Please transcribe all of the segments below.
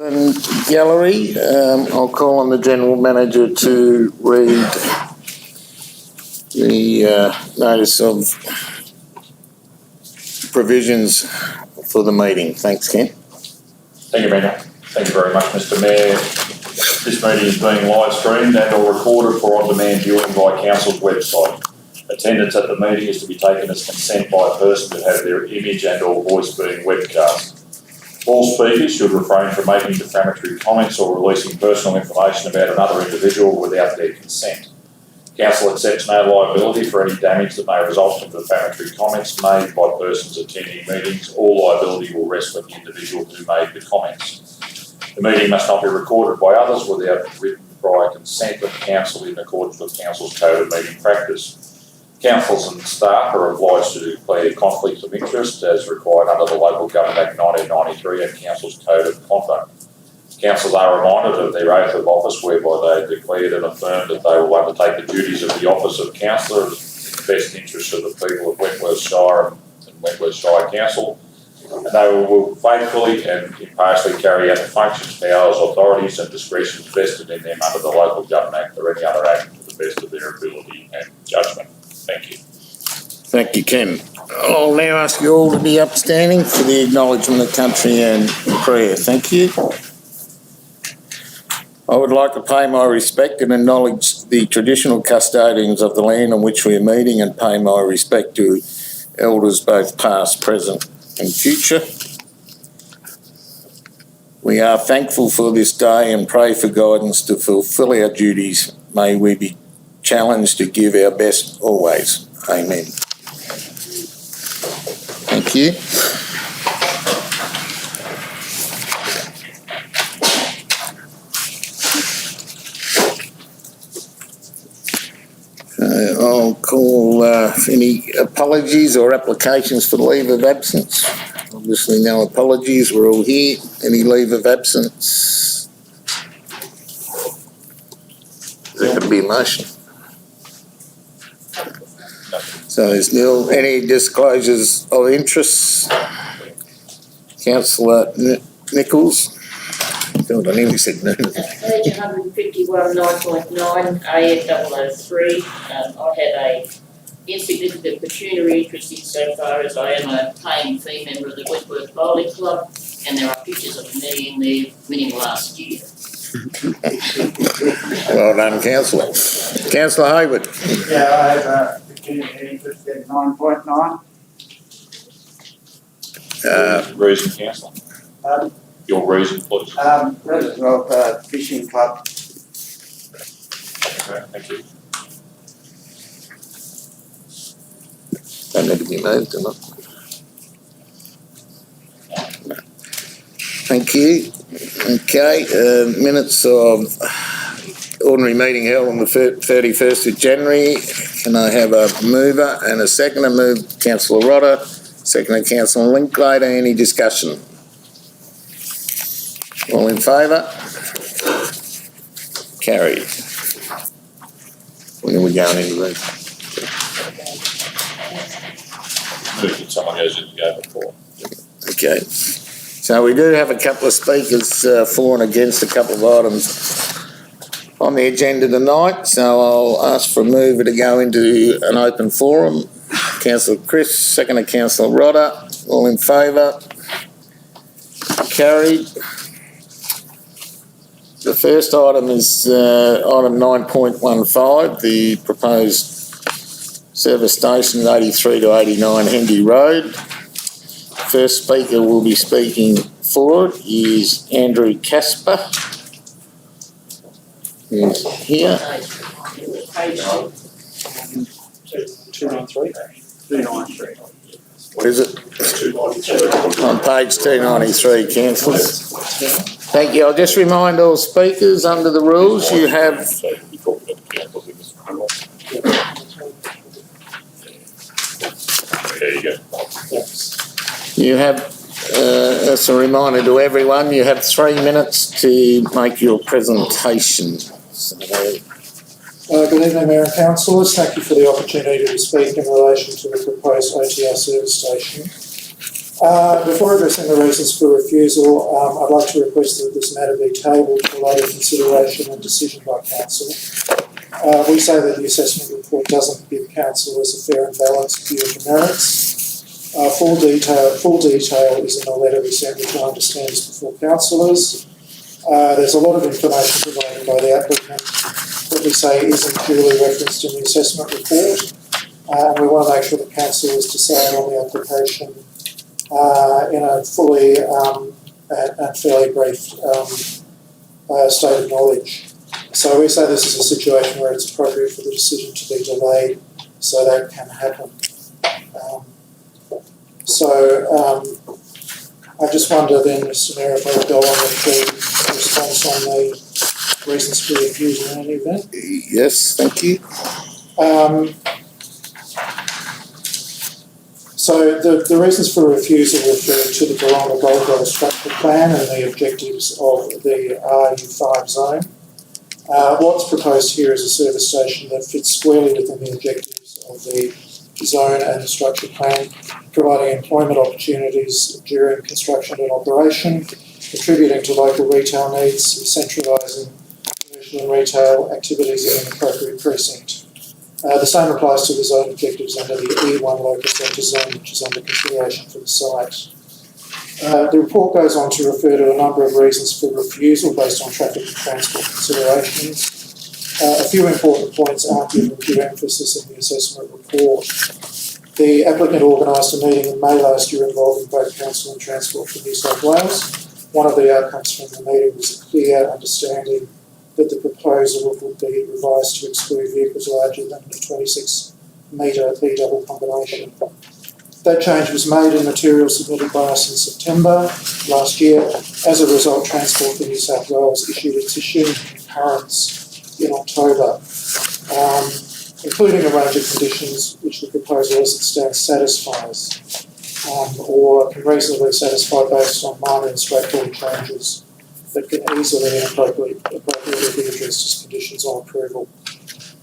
Gallery. I'll call on the General Manager to read the notice of provisions for the meeting. Thanks, Ken. Thank you, Mayor. Thank you very much, Mr. Mayor. This meeting is being live streamed and or recorded for on-demand viewing by Council's website. Attendance at the meeting is to be taken as consent by a person to have their image and or voice being webcast. All speakers should refrain from making defamatory comments or releasing personal information about another individual without their consent. Council accepts no liability for any damage that may result from defamatory comments made by persons attending meetings. All liability will rest with the individual who made the comments. The meeting must not be recorded by others without written prior consent of Council in accordance with Council's Code of Meeting Practice. Councils and staff are obliged to declare conflicts of interest as required under the Local Government Act 1993 and Council's Code of Conduct. Councils are reminded of their oath of office whereby they declared and affirmed that they will undertake the duties of the office of councillor in the best interest of the people of Wentworth Shire and Wentworth Shire Council, and they will faithfully and impartially carry out the functions, powers, authorities and discretions vested in them under the Local Government Act or any other act to the best of their ability and judgment. Thank you. Thank you, Ken. I'll now ask you all to be upstanding for the acknowledgement of country and prayer. Thank you. I would like to pay my respect and acknowledge the traditional custodians of the land on which we are meeting and pay my respect to elders both past, present and future. We are thankful for this day and pray for guidance to fulfil our duties. May we be challenged to give our best always. Amen. Thank you. I'll call any apologies or applications for leave of absence. Obviously no apologies, we're all here. Any leave of absence? There could be a motion. So there's nil. Any disclosures of interest? Councillor Nichols. God, I nearly said no. Page 151, 9.9, AF003. I have a insignificant pecuniary interest insofar as I am a paying fee member of the Wentworth Bowling Club, and there are pictures of me in there winning last year. Well done, Councillor. Councillor Hayward. Yeah, I have a pecuniary interest in 9.9. Reason, Councillor. Your reason, please. President of Fishing Club. Okay, thank you. Don't need to be moved, do not. No. Thank you. Okay, minutes of ordinary meeting held on the 31st of January. Can I have a mover and a seconder? Move Councillor Rotter, seconder Councillor Linklater. Any discussion? All in favour? Carried. When are we going into that? Move that someone goes in to go before. Okay. So we do have a couple of speakers for and against a couple of items on the agenda tonight. So I'll ask for a mover to go into an open forum. Councillor Chris, seconder Councillor Rotter. All in favour? Carried. The first item is item 9.15, the proposed service station 83 to 89 Hendy Road. First speaker will be speaking for it is Andrew Casper. He's here. Page 293. What is it? On page 293, councillors. Thank you. I'll just remind all speakers under the rules you have. There you go. You have, as a reminder to everyone, you have 3 minutes to make your presentation. So, good evening, Mayor and Councillors. Thank you for the opportunity to speak in relation to the proposed OTR service station. Before addressing the reasons for refusal, I'd like to request that this matter be tabled for later consideration and decision by council. We say that the assessment report doesn't give councillors a fair and balanced view of the merits. Full detail is in a letter we sent, which I understand is before councillors. There's a lot of information provided by the applicant that we say isn't clearly referenced in the assessment report, and we want to make sure that councillors decide on the application in a fully and fairly brief state of knowledge. So we say this is a situation where it's appropriate for the decision to be delayed so that can happen. I just wonder then, Mr Mayor, if I would go on with the response on the reasons for refusal in any event. Yes, thank you. So the reasons for refusal refer to the Baronga Gold Grove Structural Plan and the objectives of the RU5 zone. What's proposed here is a service station that fits squarely within the objectives of the zone and the structure plan, providing employment opportunities during construction and operation, contributing to local retail needs, centralising commercial and retail activities in an appropriate precinct. The same applies to the zone objectives under the E1 local centre zone, which is under consideration for the site. The report goes on to refer to a number of reasons for refusal based on traffic and transport considerations. A few important points aren't given due emphasis in the assessment report. The applicant organised a meeting in May last year involving both Council and Transport for New South Wales. One of the outcomes from the meeting was a clear understanding that the proposal would be revised to exclude vehicles larger than a 26-metre B-double combination. That change was made in material submitted by us in September last year. As a result, Transport for New South Wales issued its assumed concurrence in October, including a range of conditions which the proposal as it stands satisfies, or can reasonably satisfy based on minor and straightforward changes that can easily and appropriately be addressed as conditions on approval.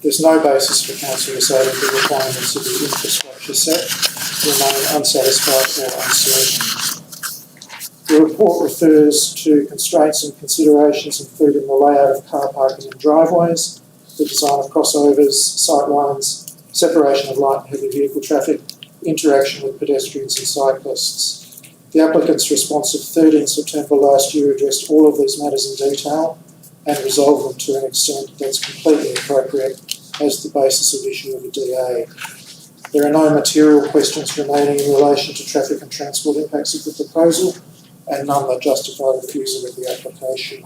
There's no basis for council to say that the requirements of the infrastructure set remain unsatisfied or uncertain. The report refers to constraints and considerations including the layout of car parking and driveways, the design of crossovers, sight lines, separation of light and heavy vehicle traffic, interaction with pedestrians and cyclists. The applicant's response of 13 September last year addressed all of these matters in detail and resolved them to an extent that's completely appropriate as the basis of issue of a DA. There are no material questions remaining in relation to traffic and transport impacts of the proposal, and none that justify refusal of the application.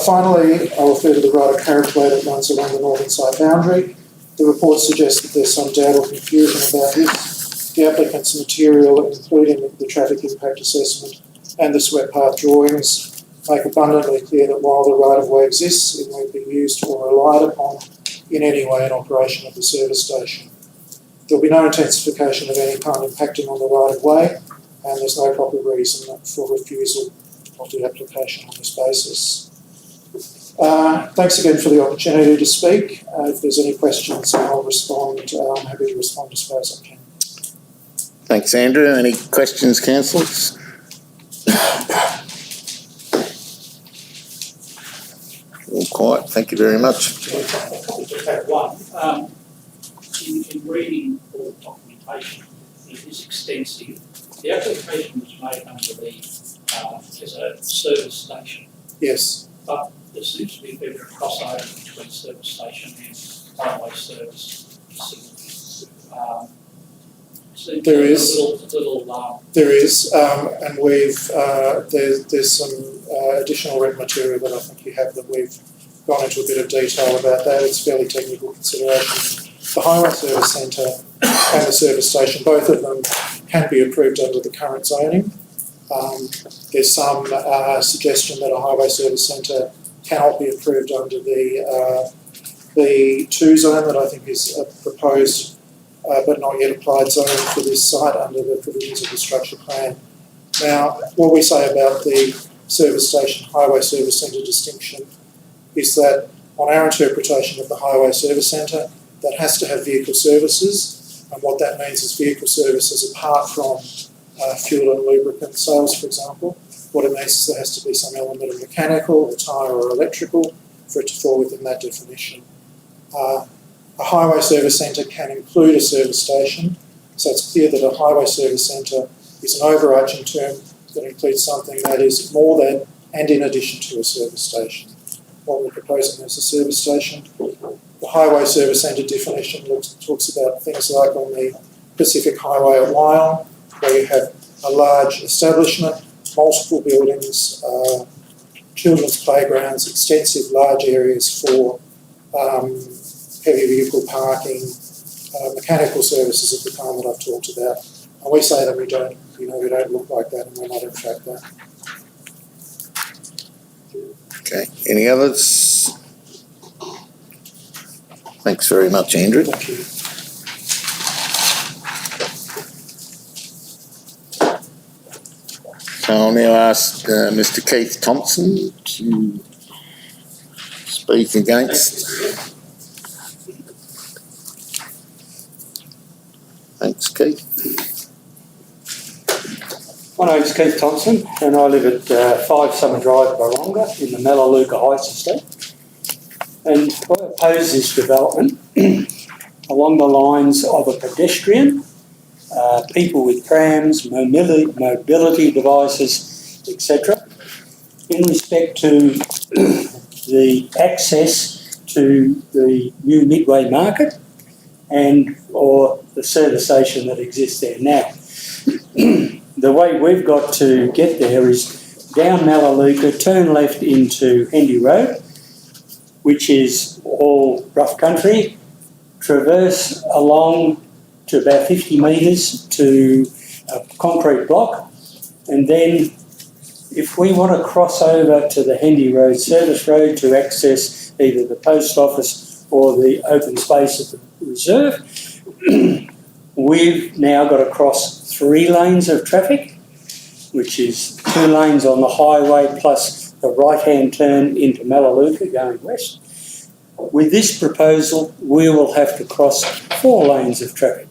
Finally, I'll refer to the right of carriageway that runs along the northern side boundary. The report suggests that there's some doubt or confusion about this. The applicant's material, including the traffic impact assessment and the swept path drawings, make abundantly clear that while the right-of-way exists, it won't be used or relied upon in any way in operation of the service station. There will be no intensification of any kind impacting on the right-of-way, and there's no proper reason for refusal of the application on this basis. Thanks again for the opportunity to speak. If there's any questions, I'll respond. I'm happy to respond as far as I can. Thanks, Andrew. Any questions, councillors? All quiet. Thank you very much. I probably just have one. In reading all the documentation, it is extensive. The application was made under the as a service station. Yes. But there seems to be a bit of a crossover between service station and highway service facilities. There is. There is, and we've there's some additional written material that I think you have that we've gone into a bit of detail about that. It's fairly technical consideration. The highway service centre and the service station, both of them can be approved under the current zoning. There's some suggestion that a highway service centre cannot be approved under the 2 zone that I think is proposed but not yet applied zone for this site under the provisions of the structure plan. Now, what we say about the service station highway service centre distinction is that on our interpretation of the highway service centre, that has to have vehicle services, and what that means is vehicle services apart from fuel and lubricant sales, for example. What it means is there has to be some element of mechanical, or tyre or electrical for it to fall within that definition. A highway service centre can include a service station, so it's clear that a highway service centre is an overarching term that includes something that is more than and in addition to a service station. What we're proposing as a service station. The highway service centre definition talks about things like on the Pacific Highway at Wyong, where you have a large establishment, multiple buildings, children's playgrounds, extensive large areas for heavy vehicle parking, mechanical services of the kind that I've talked about. And we say that we don't look like that, and we're not in fact that. Okay, any others? Thanks very much, Andrew. Thank you. So I'll now ask Mr. Keith Thompson to speak against. Thanks, Keith. My name's Keith Thompson and I live at 5 Summer Drive, Baronga in the Melaleuca Heights estate. And I oppose this development along the lines of a pedestrian, people with prams, mobility devices, etc. in respect to the access to the new Midway Market and or the service station that exists there now. The way we've got to get there is down Melaleuca, turn left into Hendy Road, which is all rough country, traverse along to about 50 metres to a concrete block, and then if we want to cross over to the Hendy Road service road to access either the post office or the open space at the reserve, we've now got to cross 3 lanes of traffic, which is 2 lanes on the highway plus the right-hand turn into Melaleuca going west. With this proposal, we will have to cross 4 lanes of traffic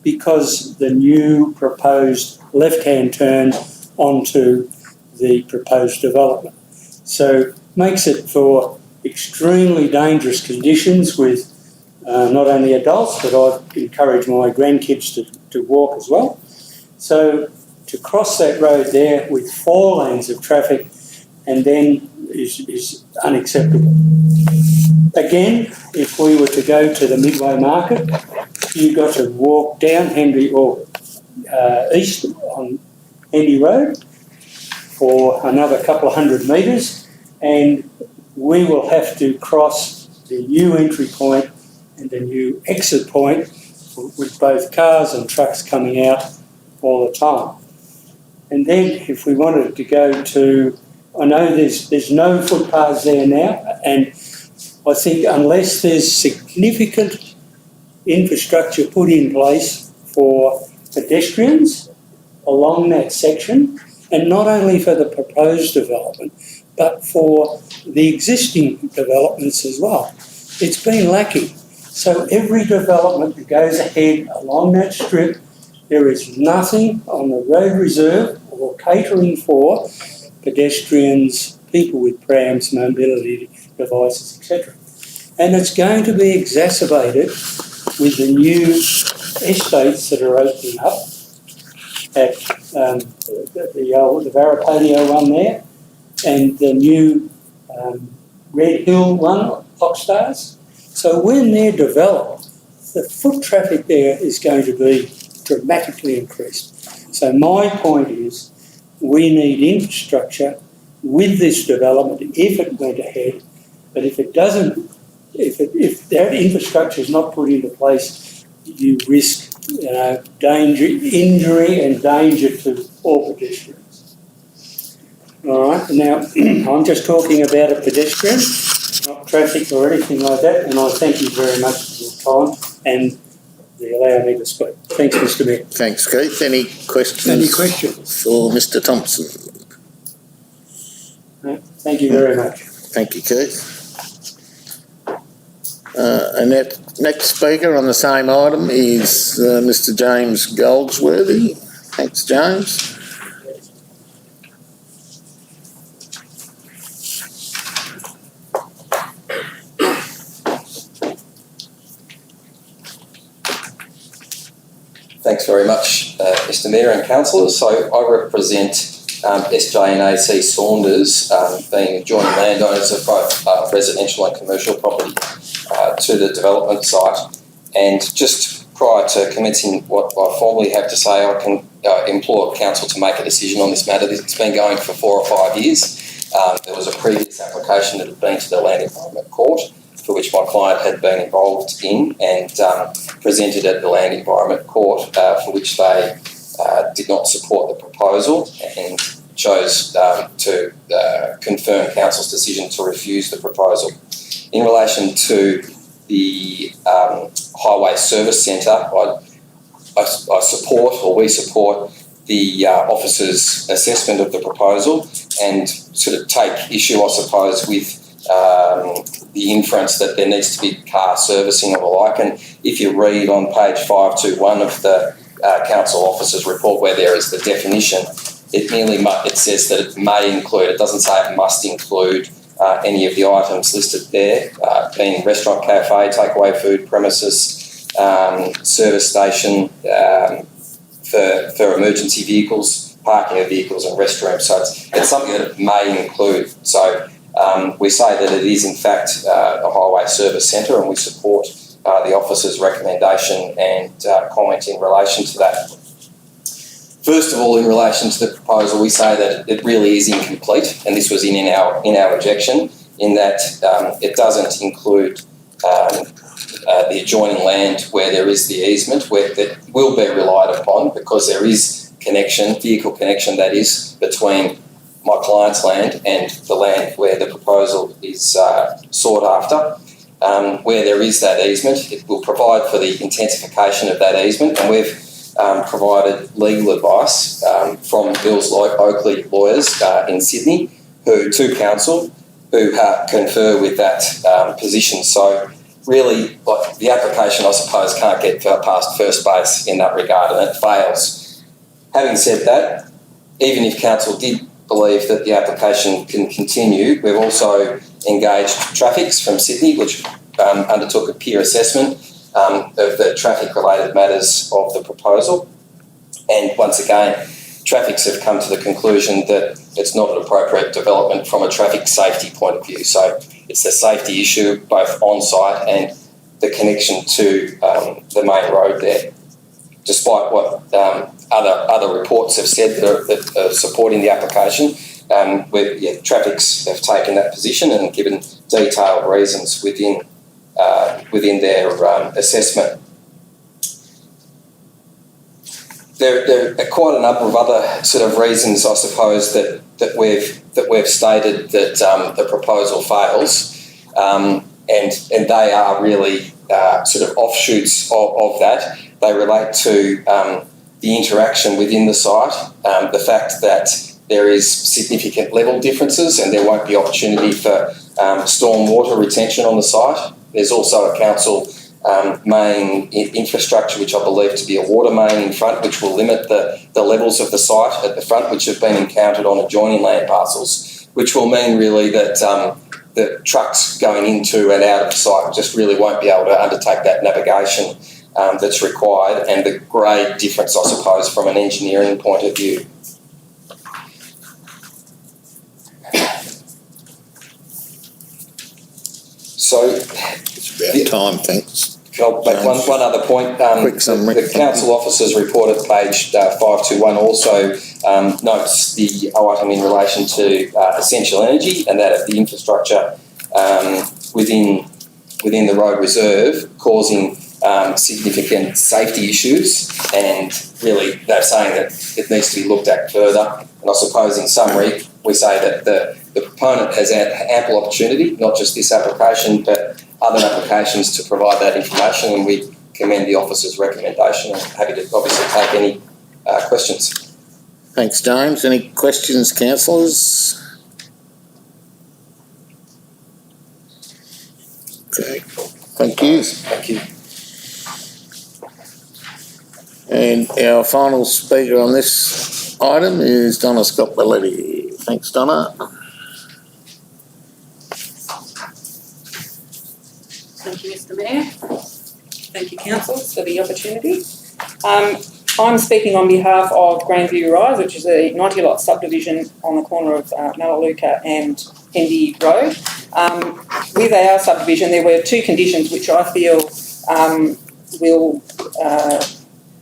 because the new proposed left-hand turn onto the proposed development. So makes it for extremely dangerous conditions with not only adults, but I've encouraged my grandkids to walk as well. So to cross that road there with 4 lanes of traffic and then is unacceptable. Again, if we were to go to the Midway Market, you've got to walk down Hendy or east on Hendy Road for another couple of 100 metres, and we will have to cross the new entry point and the new exit point with both cars and trucks coming out all the time. And then if we wanted to go to, I know there's no footpaths there now, and I think unless there's significant infrastructure put in place for pedestrians along that section, and not only for the proposed development, but for the existing developments as well, it's been lacking. So every development that goes ahead along that strip, there is nothing on the road reserve or catering for pedestrians, people with prams, mobility devices, etc. And it's going to be exacerbated with the new estates that are opening up at the Varapadio one there and the new Red Hill one, Foxstars. So when they're developed, the foot traffic there is going to be dramatically increased. So my point is we need infrastructure with this development if it went ahead, but if it doesn't, if that infrastructure is not put into place, you risk danger, injury and danger to all pedestrians. All right, now I'm just talking about a pedestrian, not traffic or anything like that, and I thank you very much for your time and allow me to speak. Thanks, Mr. Mayor. Thanks, Keith. Any questions? For Mr. Thompson? No, thank you very much. Thank you, Keith. And that next speaker on the same item is Mr. James Goldsworthy. Thanks, James. Thanks very much, Mr Mayor and councillors. So I represent SJ and AC Saunders, being adjoining landowners of both residential and commercial property to the development site. And just prior to commencing what I formally have to say, I can implore council to make a decision on this matter. It's been going for 4 or 5 years. There was a previous application that had been to the Land Environment Court, for which my client had been involved in, and presented at the Land Environment Court, for which they did not support the proposal and chose to confirm council's decision to refuse the proposal. In relation to the Highway Service Centre, I support, or we support, the officer's assessment of the proposal and sort of take issue, I suppose, with the inference that there needs to be car servicing or the like. And if you read on page 521 of the council officer's report, where there is the definition, it says that it may include, it doesn't say it must include any of the items listed there, being restaurant, cafe, takeaway food, premises, service station for emergency vehicles, parking of vehicles and restrooms. So it's something that it may include. So we say that it is in fact a highway service centre, and we support the officer's recommendation and comment in relation to that. First of all, in relation to the proposal, we say that it really is incomplete, and this was in our objection, in that it doesn't include the adjoining land where there is the easement, where that will be relied upon, because there is vehicle connection that is, between my client's land and the land where the proposal is sought after. Where there is that easement, it will provide for the intensification of that easement, and we've provided legal advice from Bills Oakley lawyers in Sydney, to council, who confer with that position. So really, like, the application, I suppose, can't get past first base in that regard, and it fails. Having said that, even if council did believe that the application can continue, we've also engaged Traffics from Sydney, which undertook a peer assessment of the traffic-related matters of the proposal. And once again, Traffics have come to the conclusion that it's not an appropriate development from a traffic safety point of view. So it's the safety issue, both on-site and the connection to the main road there. Despite what other reports have said that are supporting the application, Traffics have taken that position and given detailed reasons within their assessment. There are quite a number of other sort of reasons, I suppose, that we've stated that the proposal fails, and they are really sort of offshoots of that. They relate to the interaction within the site, the fact that there is significant level differences and there won't be opportunity for storm water retention on the site. There's also a council main infrastructure, which I believe to be a water main in front, which will limit the levels of the site at the front, which have been encountered on adjoining land parcels, which will mean really that the trucks going into and out of the site just really won't be able to undertake that navigation that's required, and the grade difference, I suppose, from an engineering point of view. So It's about time, thanks. Can I make one other point? Quick summary. The council officer's report at page 521 also notes the item in relation to essential energy, and that of the infrastructure within the road reserve causing significant safety issues, and really they're saying that it needs to be looked at further. And I suppose in summary, we say that the proponent has had ample opportunity, not just this application, but other applications, to provide that information, and we commend the officer's recommendation. I'm happy to obviously take any questions. Thanks, James. Any questions, councillors? Okay, thank you. Thank you. And our final speaker on this item is Donna Scott-Belletti. Thanks, Donna. Thank you, Mr Mayor. Thank you, councillors, for the opportunity. I'm speaking on behalf of Grandview Rise, which is a 90-lot subdivision on the corner of Melaleuca and Hendy Road. With our subdivision, there were two conditions which I feel will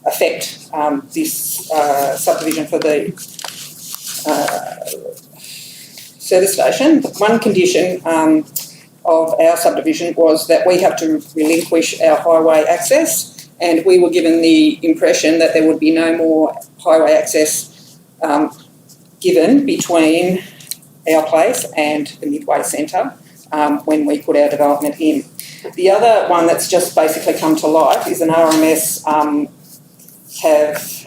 affect this subdivision for the service station. One condition of our subdivision was that we have to relinquish our highway access, and we were given the impression that there would be no more highway access given between our place and the Midway Centre when we put our development in. The other one that's just basically come to light is an RMS have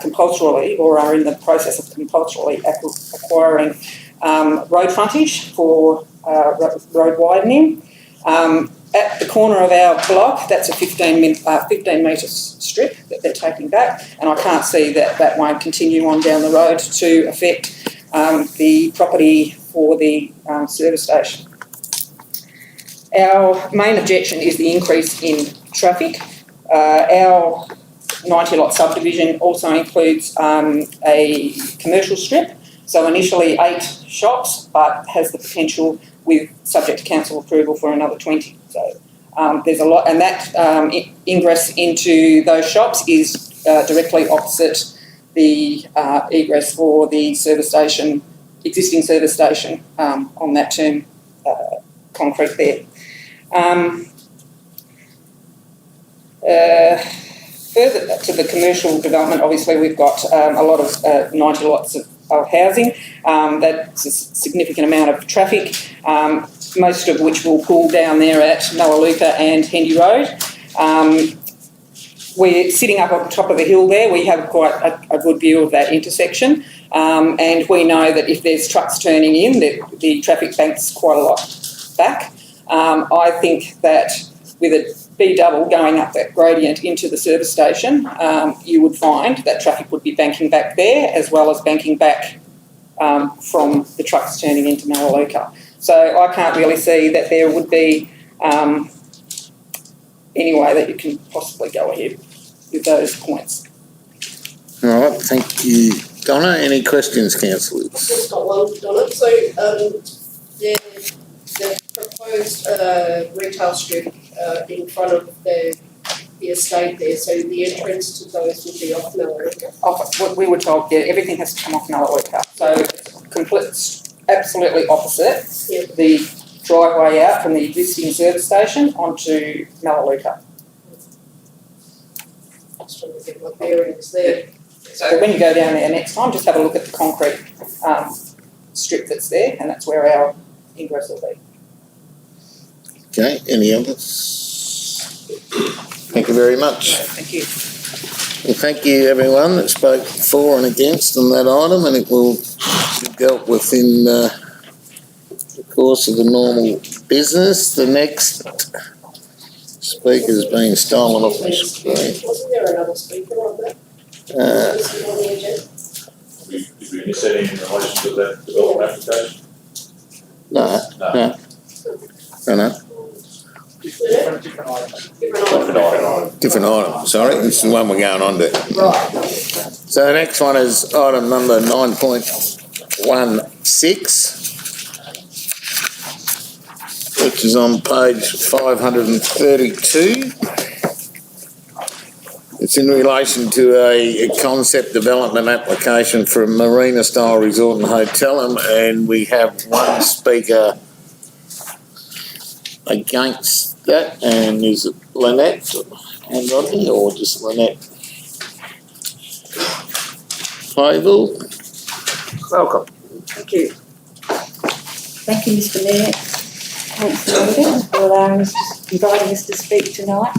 compulsorily, or are in the process of compulsorily acquiring road frontage for road widening. At the corner of our block, that's a 15 metre strip that they're taking back, and I can't see that that won't continue on down the road to affect the property for the service station. Our main objection is the increase in traffic. Our 90-lot subdivision also includes a commercial strip, so initially 8 shops, but has the potential, with subject to council approval, for another 20. So there's a lot, and that ingress into those shops is directly opposite the egress for the service station, existing service station on that term concrete there. Further to the commercial development, obviously we've got a lot of 90 lots of housing. That's a significant amount of traffic, most of which will pull down there at Melaleuca and Hendy Road. We're sitting up on top of the hill there. We have quite a good view of that intersection, and we know that if there's trucks turning in, that the traffic banks quite a lot back. I think that with a B-double going up that gradient into the service station, you would find that traffic would be banking back there, as well as banking back from the trucks turning into Melaleuca. So I can't really see that there would be any way that you can possibly go ahead with those points. All right, thank you, Donna. Any questions, councillors? I've just got one, Donna. So the proposed retail strip in front of the estate there, so the entrance to those would be off Melaleuca? We were told, yeah, everything has to come off Melaleuca. So it's absolutely opposite the driveway out from the existing service station onto Melaleuca. Just trying to get my bearings there. So when you go down there next time, just have a look at the concrete strip that's there, and that's where our ingress will be. Okay, any others? Thank you very much. Thank you. Well, thank you everyone that spoke for and against on that item, and it will be dealt with in the course of the normal business. The next speaker's been stolen off my screen. Wasn't there another speaker on that? Did we miss anything in relation to that development application? No. Different item, sorry. This is the one we're going on to. Right. So the next one is item number 9.16, which is on page 532. It's in relation to a concept development application for a marina-style resort and hotel, and we have one speaker against that, and is it Lynette and Rodney, or just Lynette? Fable, welcome. Thank you. Thank you, Mr Mayor. Thanks for allowing us, inviting us to speak tonight.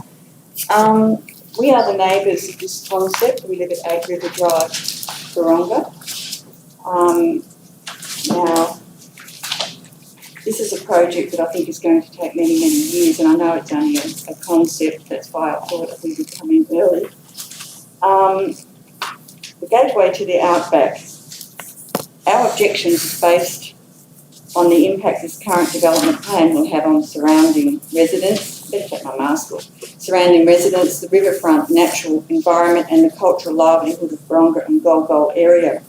We are the neighbours of this concept. We live at 8 River Drive, Baronga. Now, this is a project that I think is going to take many, many years, and I know it's only a concept, that's why I thought we would come in early. The gateway to the Outback. Our objections are based on the impact this current development plan will have on surrounding residents, better take my mask off, surrounding residents, the riverfront natural environment and the cultural livelihood of Baronga and Golgol area.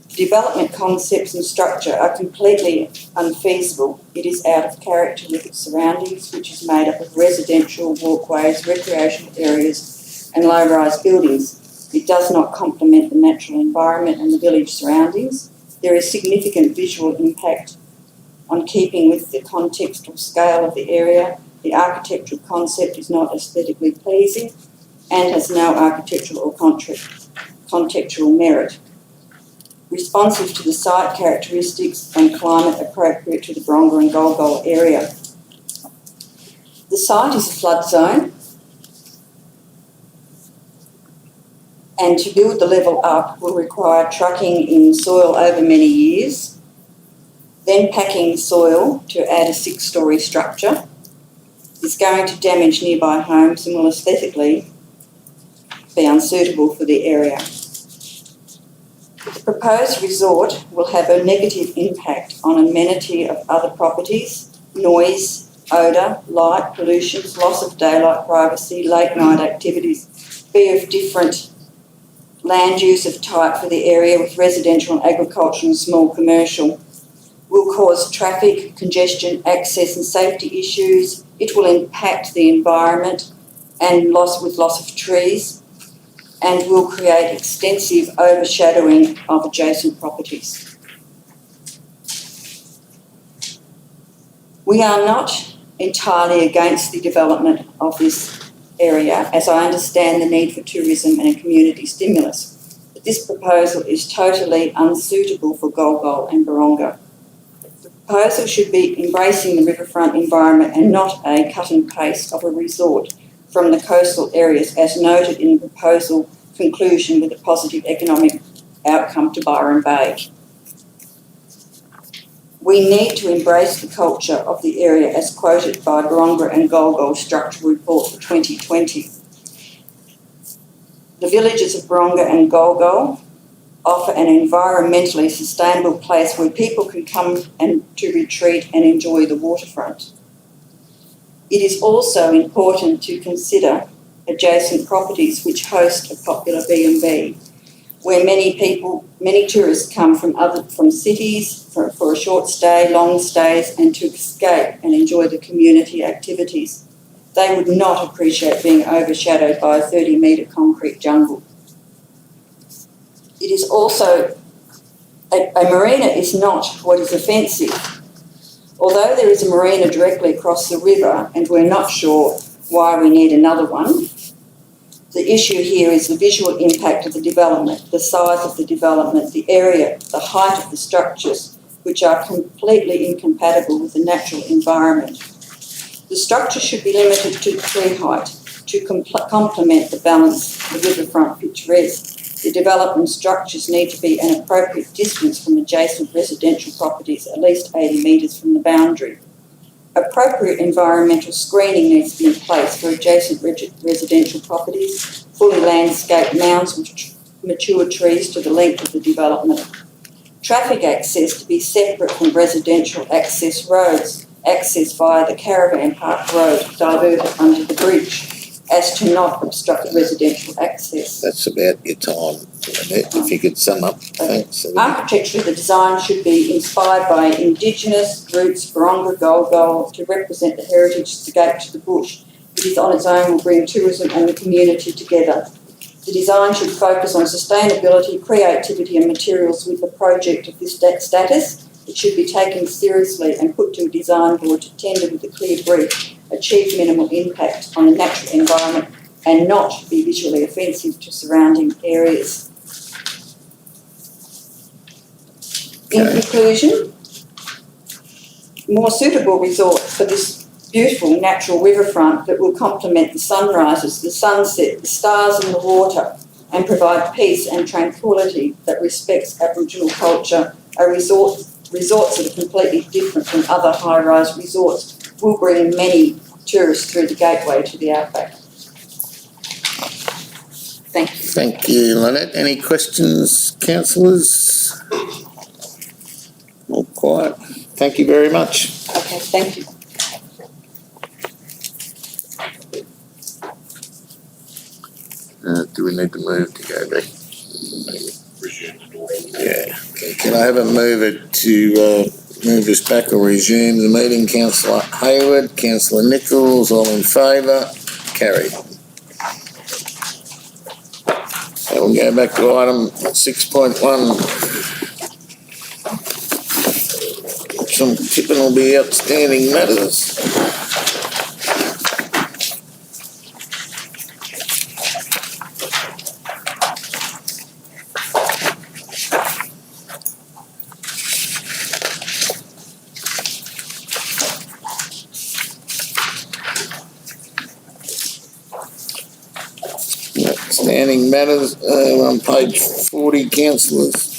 The development concepts and structure are completely unfeasible. It is out of character with its surroundings, which is made up of residential walkways, recreational areas and low-rise buildings. It does not complement the natural environment and the village surroundings. There is significant visual impact on keeping with the contextual scale of the area. The architectural concept is not aesthetically pleasing and has no architectural or contextual merit. Responsive to the site characteristics and climate appropriate to the Baronga and Golgol area. The site is a flood zone, and to build the level up will require trucking in soil over many years, then packing soil to add a 6-storey structure. Is going to damage nearby homes and will aesthetically be unsuitable for the area. The proposed resort will have a negative impact on amenity of other properties, noise, odour, light, pollution, loss of daylight privacy, late night activities, be of different land use of type for the area with residential and agricultural and small commercial, will cause traffic, congestion, access and safety issues. It will impact the environment and loss of trees, and will create extensive overshadowing of adjacent properties. We are not entirely against the development of this area, as I understand the need for tourism and a community stimulus, but this proposal is totally unsuitable for Golgol and Baronga. The proposal should be embracing the riverfront environment and not a cut and paste of a resort from the coastal areas, as noted in the proposal conclusion with a positive economic outcome to Byron Bay. We need to embrace the culture of the area as quoted by Baronga and Golgol Structural Report for 2020. The villages of Baronga and Golgol offer an environmentally sustainable place where people can come and to retreat and enjoy the waterfront. It is also important to consider adjacent properties which host a popular B&B, where many tourists come from cities for a short stay, long stays, and to escape and enjoy the community activities. They would not appreciate being overshadowed by a 30-metre concrete jungle. It is also, a marina is not what is offensive. Although there is a marina directly across the river, and we're not sure why we need another one, the issue here is the visual impact of the development, the size of the development, the area, the height of the structures, which are completely incompatible with the natural environment. The structure should be limited to tree height to complement the balance of the riverfront picturesque. The development structures need to be an appropriate distance from adjacent residential properties, at least 80 metres from the boundary. Appropriate environmental screening needs to be in place for adjacent residential properties, fully landscaped mounds with mature trees to the length of the development. Traffic access to be separate from residential access roads, access via the Caravan Park Road diverted under the bridge, as to not obstruct residential access. That's about your time, Lynette. If you could sum up, thanks. Architecturally, the design should be inspired by Indigenous roots, Baronga, Golgol, to represent the heritage, the gate to the bush. It is on its own will bring tourism and the community together. The design should focus on sustainability, creativity and materials with a project of this status. It should be taken seriously and put to a design board to tender with a clear brief, achieve minimal impact on the natural environment and not be visually offensive to surrounding areas. In conclusion, more suitable resort for this beautiful natural riverfront that will complement the sunrises, the sunset, the stars in the water and provide peace and tranquility that respects Aboriginal culture. A resorts that are completely different from other high-rise resorts will bring many tourists through the gateway to the Outback. Thank you. Thank you, Lynette. Any questions, councillors? All quiet. Thank you very much. Okay, thank you. Do we need to move to go back? Resume the door. Yeah. Okay. Can I have a mover to move us back or resume the meeting? Councillor Hayward, Councillor Nichols, all in favour? Carried. So we'll go back to item 6.1. Some tipping will be outstanding matters. Outstanding matters, on page 40, councillors.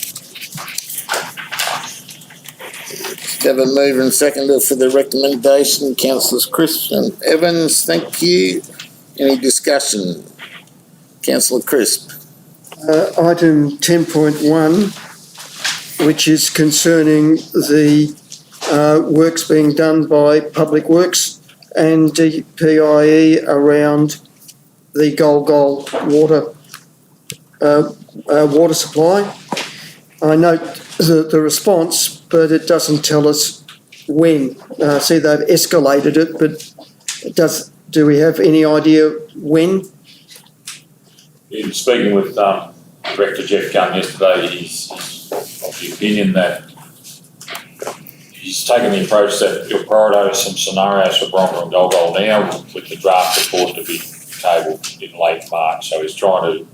Have a mover and seconder for the recommendation, councillors Crisp and Evans, thank you. Any discussion? Councillor Crisp. Item 10.1, which is concerning the works being done by Public Works and DPIE around the Gol water supply. I note the response, but it doesn't tell us when. I see they've escalated it, but do we have any idea when? In speaking with Director Jeff Gunn yesterday, he's of the opinion that he's taken the approach that he'll prioritise some scenarios for Bronca and Golgol now with the draft report to be tabled in late March. So he's trying to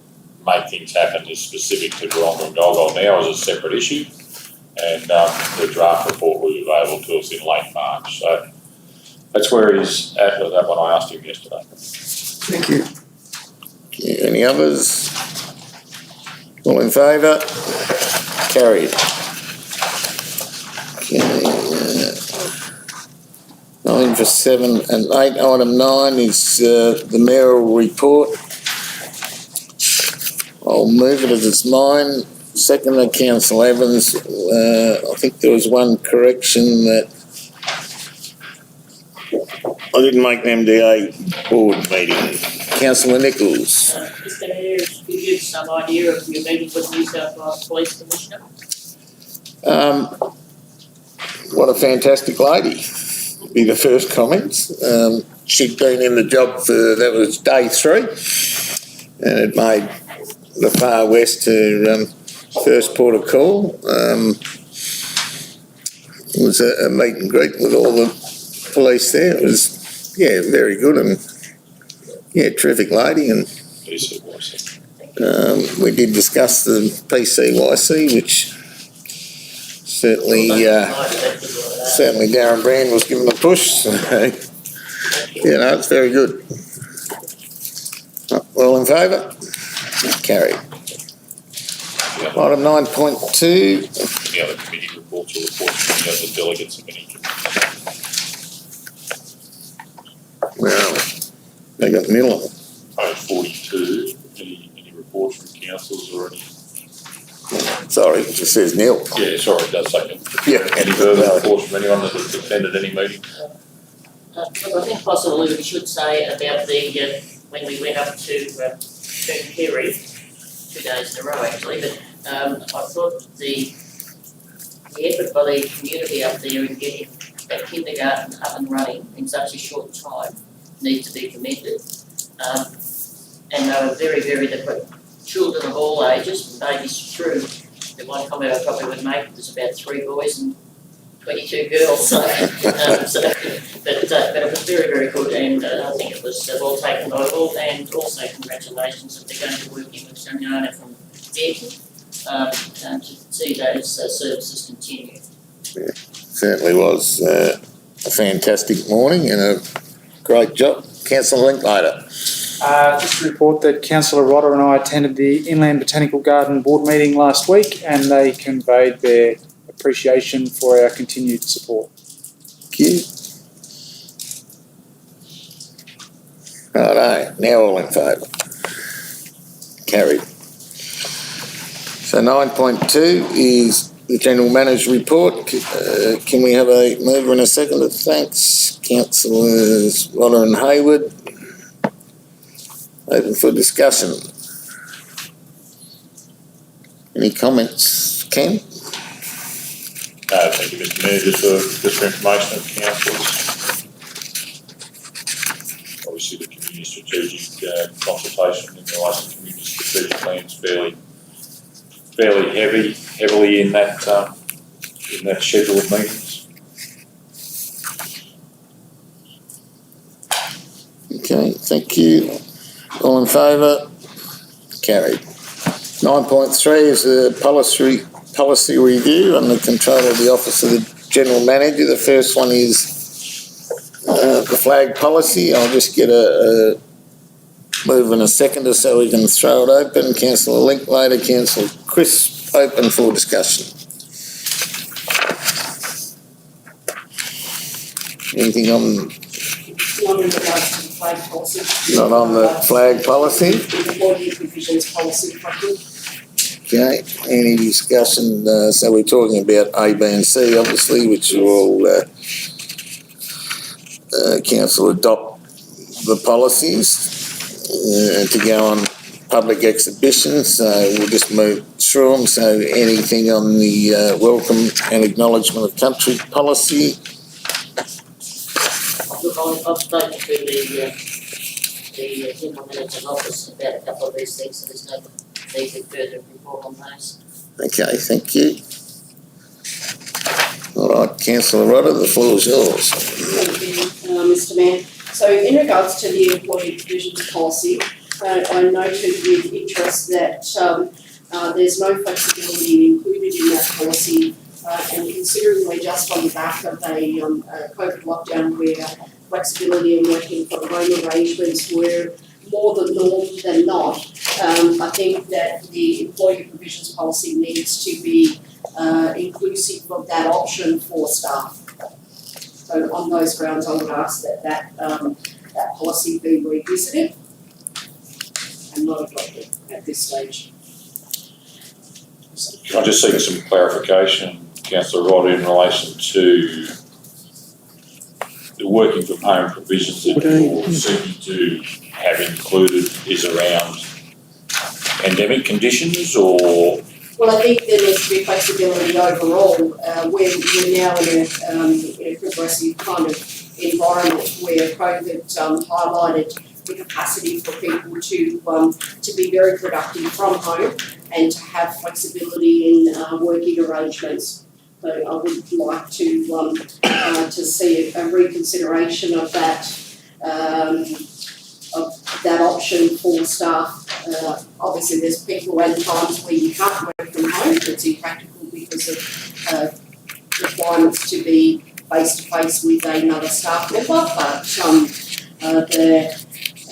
make things happen as specific to Bronca and Golgol now as a separate issue. And the draft report will be available to us in late March. So that's where he's at with that one I asked him yesterday. Thank you. Okay, any others? All in favour? Carried. Okay, 9 for 7 and 8. Item 9 is the mayoral report. I'll move it as it's mine. Seconder, Councillor Evans. I think there was one correction that I didn't make an MDA board meeting. Councillor Nichols. Mr Mayor, could you give some idea of your meeting with New South Wales Police Commissioner? What a fantastic lady, would be the first comments. She'd been in the job that was day 3, and it made the Far West her first port of call. It was a meet and greet with all the police there. It was, very good and, terrific lady. And we did discuss the PCYC, which certainly Darren Brand was given a push. So, it's very good. All in favour? Carried. Item 9.2. The other committee reports or reports from the other delegates of any committee. Well, they got the middle of it. Page 42, any reports from councils or any? Sorry, it just says nil. Yeah, sorry, it does say that. Yeah. Any further reports from anyone that has attended any meeting? Look, I think possibly we should say about the, when we went up to Perry, 2 days in a row actually, but I thought the effort by the community up there in getting that kindergarten up and running in such a short time needs to be commended. And they were they've got children of all ages, maybe it's true. The one comment I probably would make was about 3 boys and 22 girls, but it was very good, and I think it was well taken by all, and also congratulations that they're going to be working with Sanyana from Denton to see those services continue. Yeah, certainly was a fantastic morning and a great job. Councillor Linklater. Just to report that Councillor Rodder and I attended the Inland Botanical Garden board meeting last week, and they conveyed their appreciation for our continued support. Thank you. Righto, now all in favour. Carried. So 9.2 is the General Manager's report. Can we have a mover and a seconder? Thanks. Councillors Rodder and Hayward. Open for discussion. Any comments, Ken? Thank you, Mr Mayor. Just for information of councillors. Obviously, the community strategic consultation in relation to community strategic plans fairly heavily in that schedule of meetings. Okay, thank you. All in favour? Carried. 9.3 is a policy review under control of the Office of the General Manager. The first one is the flag policy. I'll just get a move and a seconder so we can throw it open. Councillor Linklater, Councillor Crisp, open for discussion. Anything on? Not in regards to the flag policy. Not on the flag policy? The employee provisions policy, if I could. Okay, any discussion? So we're talking about A, B and C, obviously, which will council adopt the policies to go on public exhibitions. So we'll just move through them. So anything on the welcome and acknowledgement of country policy? Look, I've spoken to the General Manager's office about a couple of these things, so there's no need to further report on those. Okay, thank you. All right, Councillor Rodder, the floor is yours. Thank you, Mr Mayor. So in regards to the employee provisions policy, I noted with interest that there's no flexibility included in that policy, and considering we're just on the back of a COVID lockdown where flexibility and working from home arrangements were more the norm than not, I think that the employee provisions policy needs to be inclusive of that option for staff. So on those grounds, I would ask that policy be revisited and not adopted at this stage. Can I just seek some clarification, Councillor Rodder, in relation to the working from home provisions that you're seeking to have included is around pandemic conditions, or? Well, I think there needs to be flexibility overall. We're now in a progressive kind of environment where COVID highlighted the capacity for people to be very productive from home and to have flexibility in working arrangements. So I would like to see a reconsideration of that option for staff. Obviously, there's people and times where you can't work from home. It's impractical because of requirements to be face to face with another staff member. But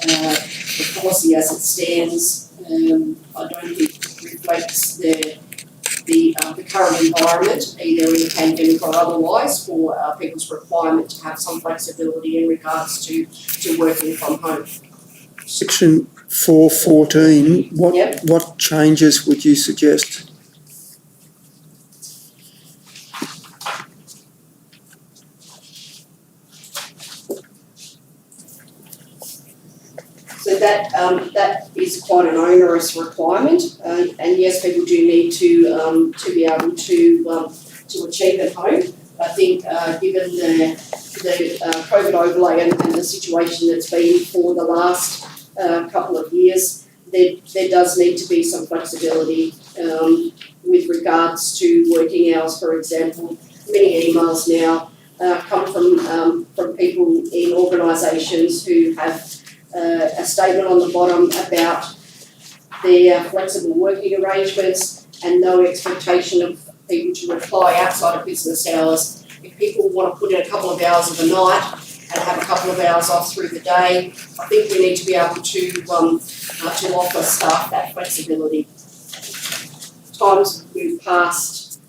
the policy as it stands, I don't think reflects the current environment, either in the pandemic or otherwise, for people's requirement to have some flexibility in regards to working from home. Section 414, what changes would you suggest? So that is quite an onerous requirement, and yes, people do need to be able to achieve at home. I think given the COVID overlay and the situation that's been for the last couple of years, there does need to be some flexibility with regards to working hours. For example, many emails now come from people in organisations who have a statement on the bottom about their flexible working arrangements and no expectation of people to reply outside of business hours. If people want to put in a couple of hours of the night and have a couple of hours off through the day, I think we need to be able to offer staff that flexibility. Times we've passed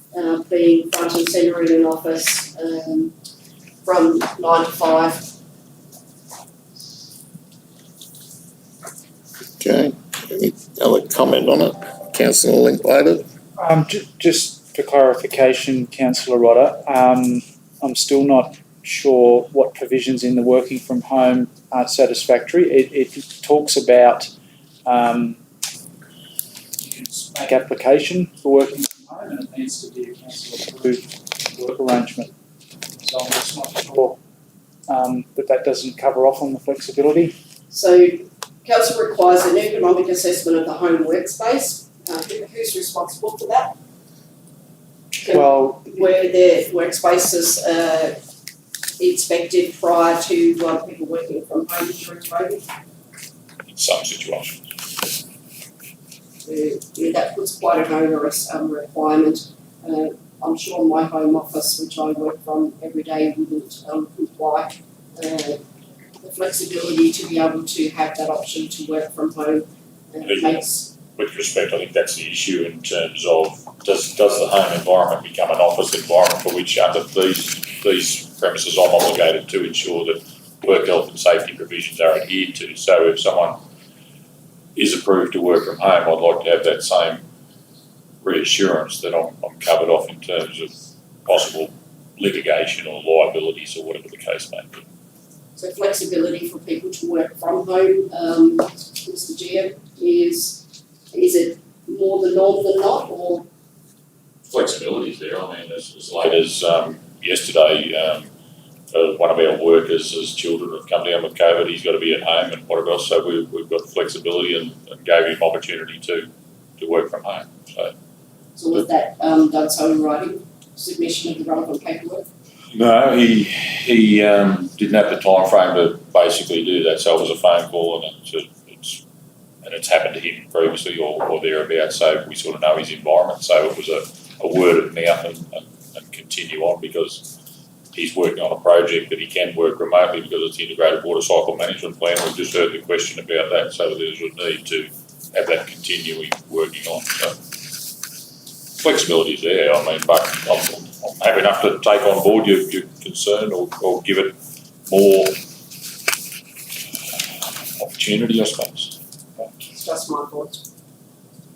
being front and centre in an office from 9 to 5. Okay, Any other comment on it? Councillor Linklater? Just for clarification, Councillor Rodder, I'm still not sure what provisions in the working from home aren't satisfactory. It talks about you can make application for working from home and it needs to be a council approved work arrangement. So I'm just not sure that doesn't cover off on the flexibility. So council requires an economic assessment of the home workspace. Who's responsible for that? Well, Were their workspaces inspected prior to people working from home during COVID? In some situations. Yeah, that puts quite an onerous requirement. I'm sure my home office, which I work from every day, wouldn't comply. The flexibility to be able to have that option to work from home makes. With respect, I think that's the issue in terms of does the home environment become an office environment for which under these premises I'm obligated to ensure that work health and safety provisions are adhered to. So if someone is approved to work from home, I'd like to have that same reassurance that I'm covered off in terms of possible litigation or liabilities or whatever the case may be. So flexibility for people to work from home, Mr. GM, is it more the norm than not, or? Flexibility is there. I mean, as late as yesterday, one of our workers, his children have come down with COVID. He's got to be at home and whatever else. So we've got flexibility and gave him opportunity to work from home. So was that done so in writing, submission of the relevant paperwork? No, he didn't have the time frame to basically do that. So it was a phone call, and it's happened to him previously or thereabouts. So we sort of know his environment. So it was a word of mouth and continue on because he's working on a project that he can work remotely because it's the integrated water cycle management plan. We've just heard the question about that. So there's a need to have that continuing working on. So flexibility is there. I mean, but I'm happy enough to take on board your concern or give it more opportunity, I suppose. It's just my thoughts.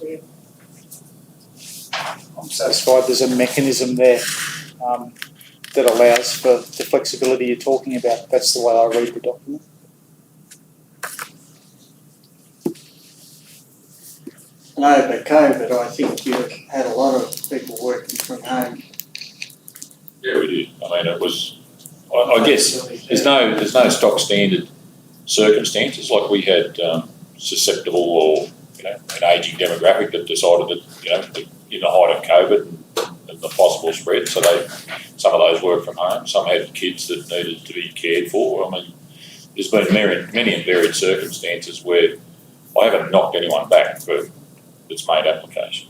Yeah. I'm satisfied there's a mechanism there that allows for the flexibility you're talking about. That's the way I read the document. And over COVID, I think you've had a lot of people working from home. Yeah, we did. I mean, it was. I guess there's no stock standard circumstances like we had susceptible or an ageing demographic that decided that in the height of COVID and the possible spread, so some of those work from home. Some had kids that needed to be cared for. I mean, there's been many and varied circumstances where I haven't knocked anyone back for that's made application.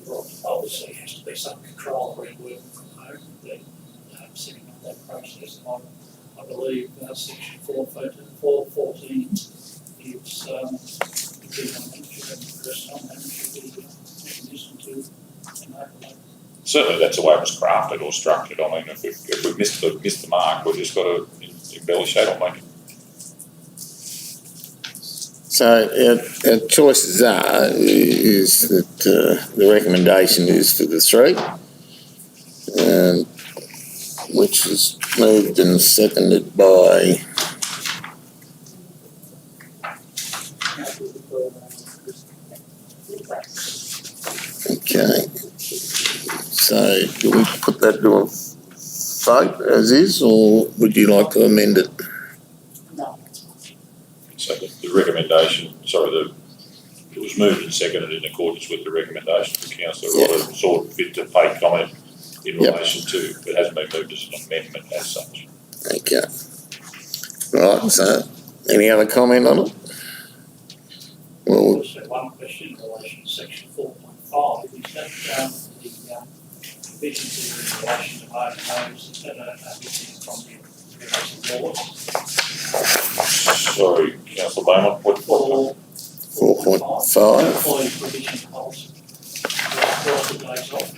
Well, obviously, there has to be some control around working from home, setting up that process. And I believe section 414 gives the manager and personnel manager the mechanism to enable that. Certainly, that's the way it was crafted or structured. I mean, if we've missed the mark, we've just got to embellish that or make it. So our choices is that the recommendation is for the three, which is moved and seconded by okay. So do we put that to a vote as is, or would you like to amend it? So the recommendation, it was moved and seconded in accordance with the recommendation of the councillor. Rodder saw fit to pay comment in relation to, it hasn't been moved as an amendment as such. Okay. Right, so any other comment on it? Well, Also, one question in relation to section 4.5, is that the provisions in relation to home homes, is that a missing from the various laws? Sorry, Councillor Beaumont, what? 4.5. Employee provision policy. What's the days off?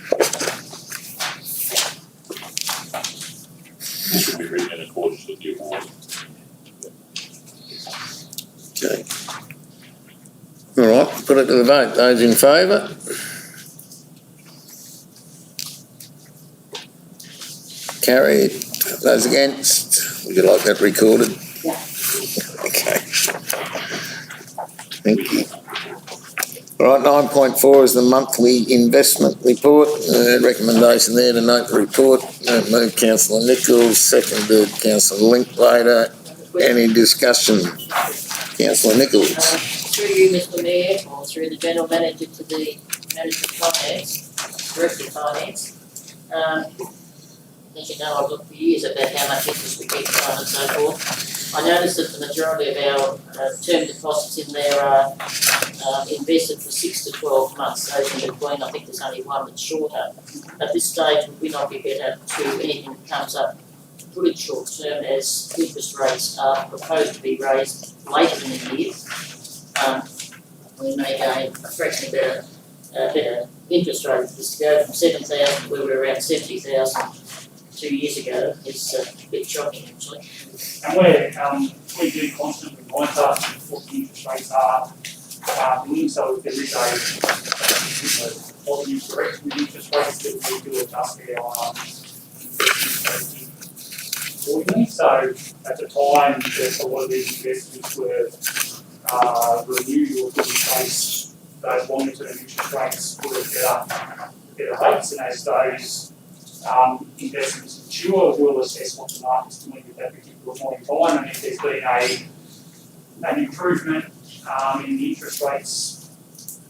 This should be written in accordance with the award. Okay. put it to the vote. Those in favour? Carried. Those against? Would you like that recorded? Yeah. Okay. Thank you. All right, 9.4 is the monthly investment report. Recommendation there to note the report. Moved Councillor Nichols, seconded Councillor Linklater. Any discussion? Councillor Nichols. Through you, Mr Mayor, or through the General Manager to the Manager of Finance, Director of Finance. As you know, I've looked for years about how much interest we get on and so forth. I noticed that the majority of our term deposits in there are invested for 6 to 12 months. Those in between, I think there's only one that's shorter. At this stage, would we not be better to anything that comes up to put it short term, as interest rates are proposed to be raised later in the year? We may gain a fraction better interest rate. Just to go from 7,000 where we were around 70,000 2 years ago is a bit shocking, actually. And we do constantly monitor what the interest rates are doing, so if there is a positive direction with interest rates, then we do adjust our investment strategy accordingly. So at the time that a lot of these investments were renewed or put in place, those longer term interest rates were better rates, and as those investments mature, we'll assess what the market's doing at that particular point in time, and if there's been an improvement in the interest rates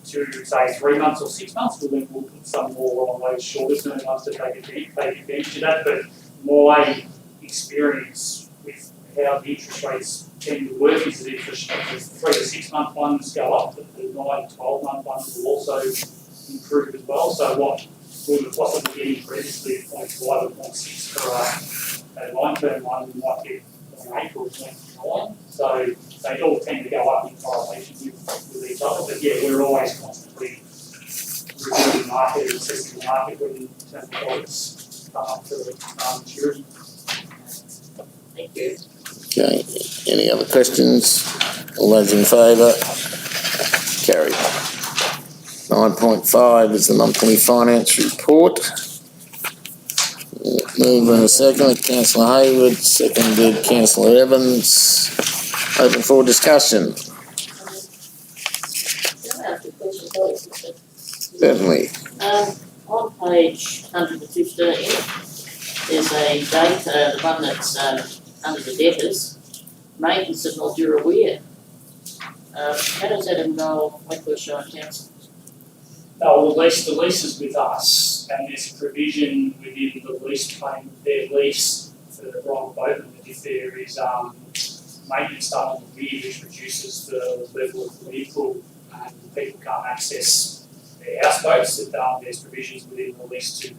to say 3 months or 6 months, we'll put some more on those shorter term ones to take advantage of that. But my experience with how the interest rates tend to work is that if the 3 to 6 month ones go up, the 9 to 12 month ones will also improve as well. So what we were possibly getting previously at 0.5 or 0.6 for a long-term one, we might get 0.8 or 0.9. So they all tend to go up in correlation with each other. But yeah, we're always constantly reviewing the market and assessing the market when term deposits come up to maturity. Thank you. Okay, any other questions? All those in favour? Carried. 9.5 is the monthly finance report. Move in a second, Councillor Hayward, seconded Councillor Evans. Open for discussion. Can I ask a question, please? Certainly. On page 115, there's a date, the one that's under the debtors, maintenance of Mildura Weir. How does that involve Wentworth Shire Council? The lease is with us, and there's a provision within the lease claim, their lease for the Ron Boatman, that if there is maintenance done on the rear which reduces the level of the vehicle and people can't access their houseboats, that there's provisions within the lease to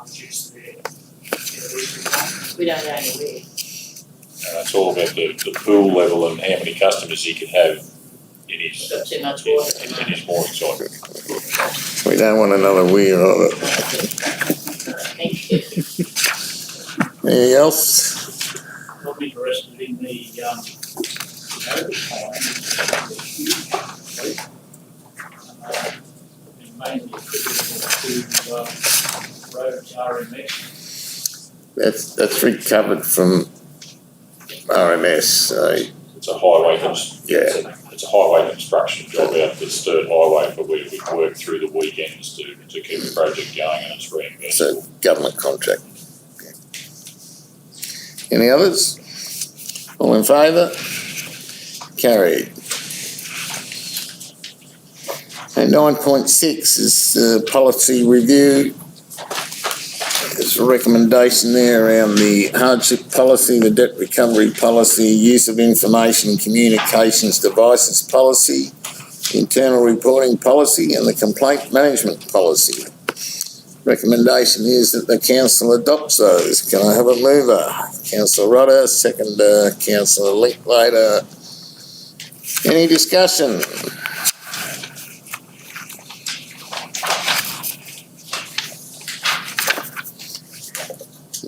reduce their lease requirement. We don't know anywhere. It's all about the pool level and how many customers you can have. It is. Got too much water. It is more exciting. We don't want another weir of it. Thank you. Anything else? Not interested in the mainly attributable to roads RMS. That's recovered from RMS, so It's a highway, yeah. it's a highway construction job out the Sturt Highway, but we work through the weekends to keep the project going, and it's reimbursed. It's a government contract. Any others? All in favour? Carried. And 9.6 is the policy review. There's a recommendation there around the hardship policy, the debt recovery policy, use of information and communications devices policy, internal reporting policy and the complaint management policy. Recommendation is that the council adopts those. Can I have a mover? Councillor Rodder, seconder Councillor Linklater. Any discussion?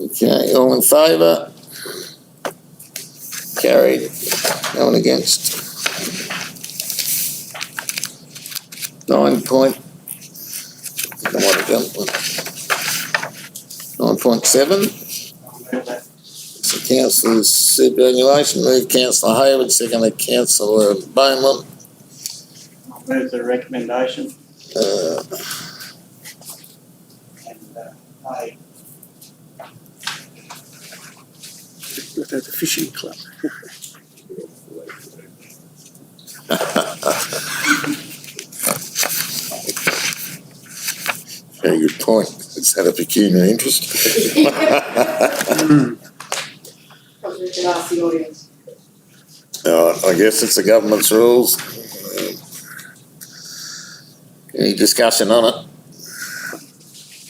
Okay, all in favour? Carried. No one against? 9.7. So councillor's superannuation, move councillor Hayward, seconded councillor Beaumont. I'll move the recommendation and I Without the fishing club. Very good point. Is that a pecuniary interest? Probably should ask the audience. I guess it's the government's rules. Any discussion on it?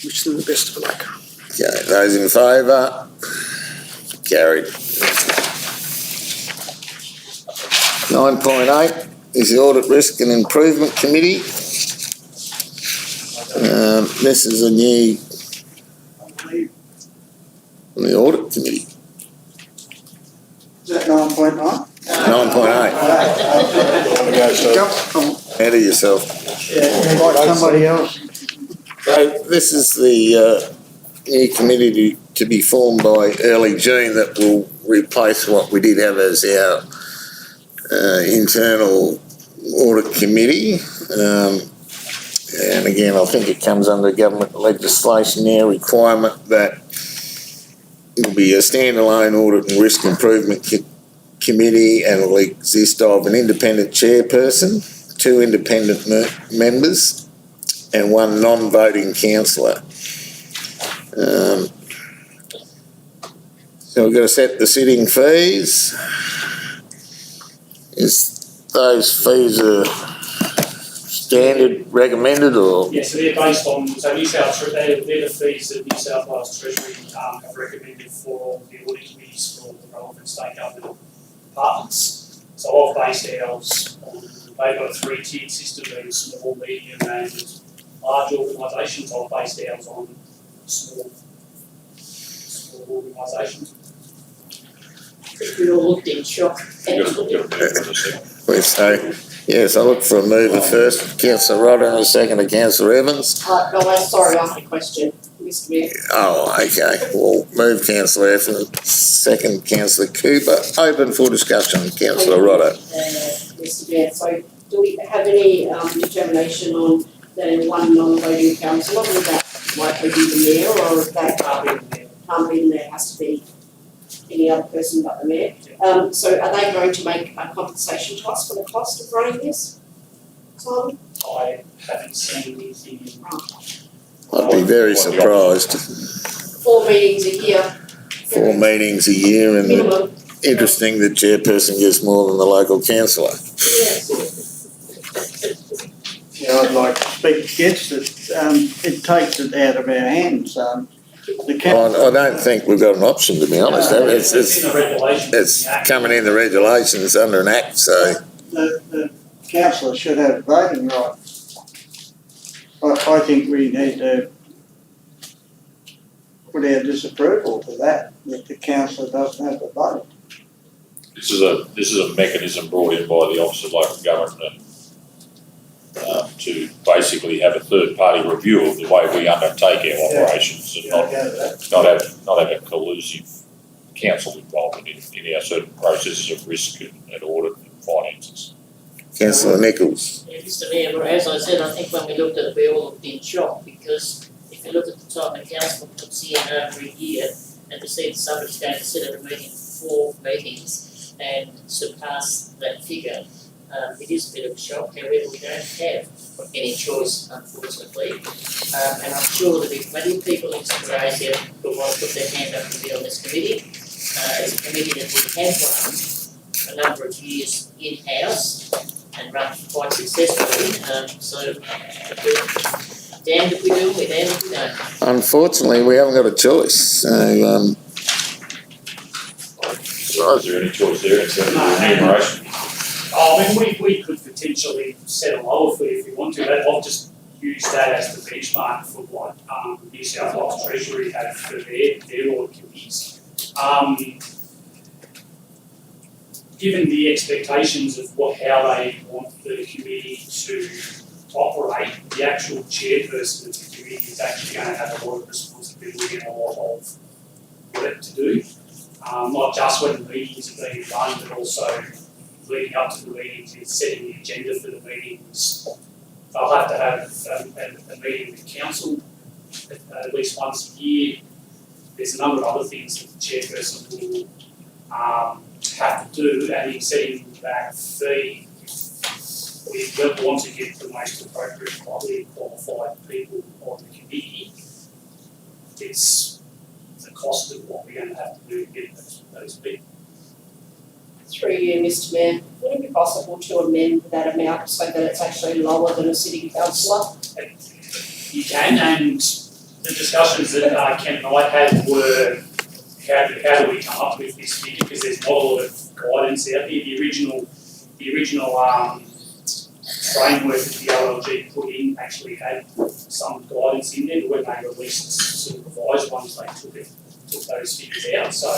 Wish them the best of luck. Okay, those in favour? Carried. 9.8 is the Audit Risk and Improvement Committee. This is a new from the Audit Committee. Is that 9.9? 9.8. Ahead of yourself. Like somebody else. So this is the new committee to be formed by early June that will replace what we did have as our internal audit committee. And again, I think it comes under government legislation now, requirement that it'll be a standalone audit and risk improvement committee, and will exist of an independent chairperson, 2 independent members, and 1 non-voting councillor. So we've got to set the sitting fees. Is those fees are standard recommended or? Yeah, so they're based on, so New South, they're the fees that New South Wales Treasury have recommended for all the audit committees for all the relevant state government departments. So I've based ours on, they've got a 3-tiered system being small, medium and large organisations. I've based ours on small organisations. We all looked in shock. We say, yes, I look for a mover first, councillor Rodder, and a second to councillor Evans. No, I'm sorry, I have a question, Mr Mayor. Oh, okay. Well, move councillor Evans, second councillor Cooper. Open for discussion, councillor Rodder. Mr Mayor, so do we have any determination on the 1 non-voting councillor? Would that likely be the mayor, or if that can't be the mayor, has to be any other person but the mayor? So are they going to make a compensation to us for the cost of running this? Simon? I haven't seen anything. I'd be very surprised. 4 meetings a year. 4 meetings a year, and Minimum. interesting the chairperson gets more than the local councillor. Yes. Yeah, I'd like to speak against it. It takes it out of our hands. The I don't think we've got an option, to be honest. It's in the regulations. it's coming in the regulations under an act, so. the councillor should have voting rights. I think we need to put our disapproval to that the councillor doesn't have a vote. This is a mechanism brought in by the Office of Local Government to basically have a third party review of the way we undertake our operations, and not have a collusive council involvement in our certain processes of risk and audit and finances. Councillor Nichols. Yeah, Mr Mayor, as I said, I think when we looked at it, we all looked in shock, because if you look at the time the council puts in over a year, and to see that somebody's going to sit at a meeting for 4 meetings and surpass that figure, it is a bit of a shock. However, we don't have any choice, unfortunately. And I'm sure there'll be plenty of people in Australia who want to put their hand up to be on this committee. It's a committee that we have run a number of years in-house and run quite successfully. So we're damned if we do, we're damned if we don't. Unfortunately, we haven't got a choice, so, Is there any choice there in terms of remuneration? I mean, we could potentially set a lower fee if we want to. I'll just use that as the benchmark for what New South Wales Treasury have for their audit committees. Given the expectations of how they want the committee to operate, the actual chairperson of the committee is actually going to have a lot of responsibility and a lot of work to do. Not just when the meetings are being run, but also leading up to the meetings and setting the agenda for the meetings. They'll have to have a meeting with council at least once a year. There's a number of other things that the chairperson will have to do, and in setting that fee, we will want to get the most appropriate qualified people on the committee. It's the cost of what we're going to have to do to get those people. Through you, Mr Mayor, would it be possible to amend that amount so that it's actually lower than a sitting councillor? You can, and the discussions that Ken and I had were how do we come up with this figure, because there's not a lot of guidance out there. The original framework that the OLG put in actually had some guidance in there, but when they released sort of revised ones, they took those figures out. So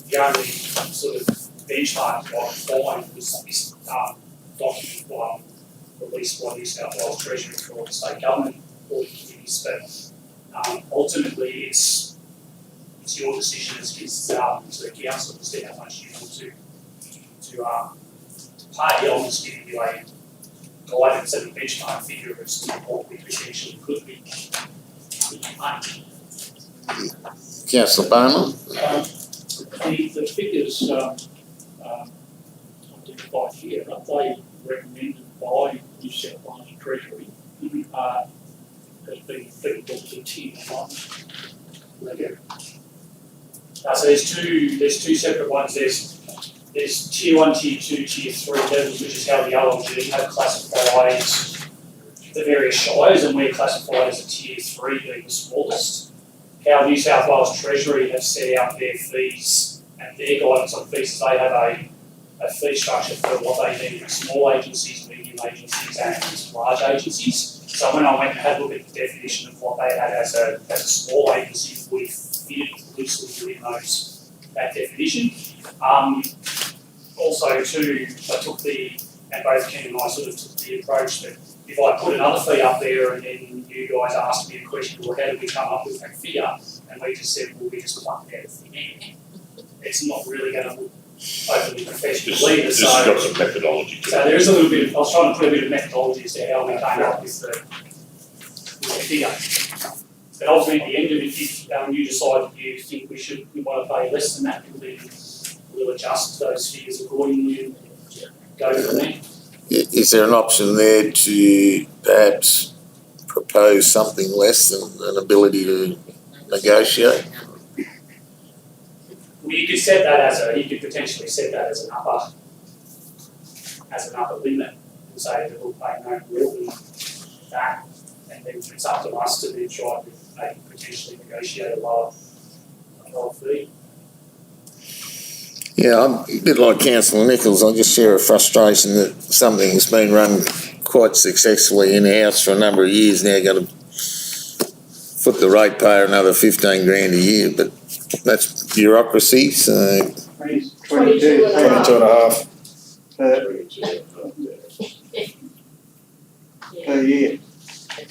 the only sort of benchmark I could find was this document released by New South Wales Treasury for the state government audit committees. But ultimately, it's your decision as to the council as to how much you want to pay. I'm just giving you a guidance and a benchmark figure as to what we potentially could be paying. Councillor Bowman? The figures identified here, are they recommended by New South Wales Treasury as being applicable to tier 1? So there's two separate ones. There's tier 1, tier 2, tier 3 levels, which is how the OLG have classified the various shires, and we're classified as a tier 3 being the smallest. How New South Wales Treasury have set out their fees and their guidance on fees is they have a fee structure for what they deem small agencies, medium agencies and large agencies. So when I went and had a look at the definition of what they had as a small agency, we fit loosely within that definition. Also too, I took and both Ken and I sort of took the approach that if I put another fee up there and then you guys asked me a question, well, how did we come up with that figure? And we just said, well, we just plucked it out of thin air. It's not really going to look overly professional either. This has got some methodology to it. So there is a little bit, I was trying to put a bit of methodology as to how we came up with the figure. But ultimately, at the end of it, if you decide that you think we want to pay less than that, then we'll adjust those figures accordingly and go from there. Is there an option there to perhaps propose something less than an ability to negotiate? Well, you could set that you could potentially set that as an upper limit and say that we'll pay no more than that, and then it's up to us to then try to potentially negotiate a lower fee. Yeah, I'm a bit like Councillor Nichols. I just share a frustration that something has been run quite successfully in-house for a number of years now, got to foot the ratepayer another 15 grand a year, but that's bureaucracy, so... 22 and a half. Per year.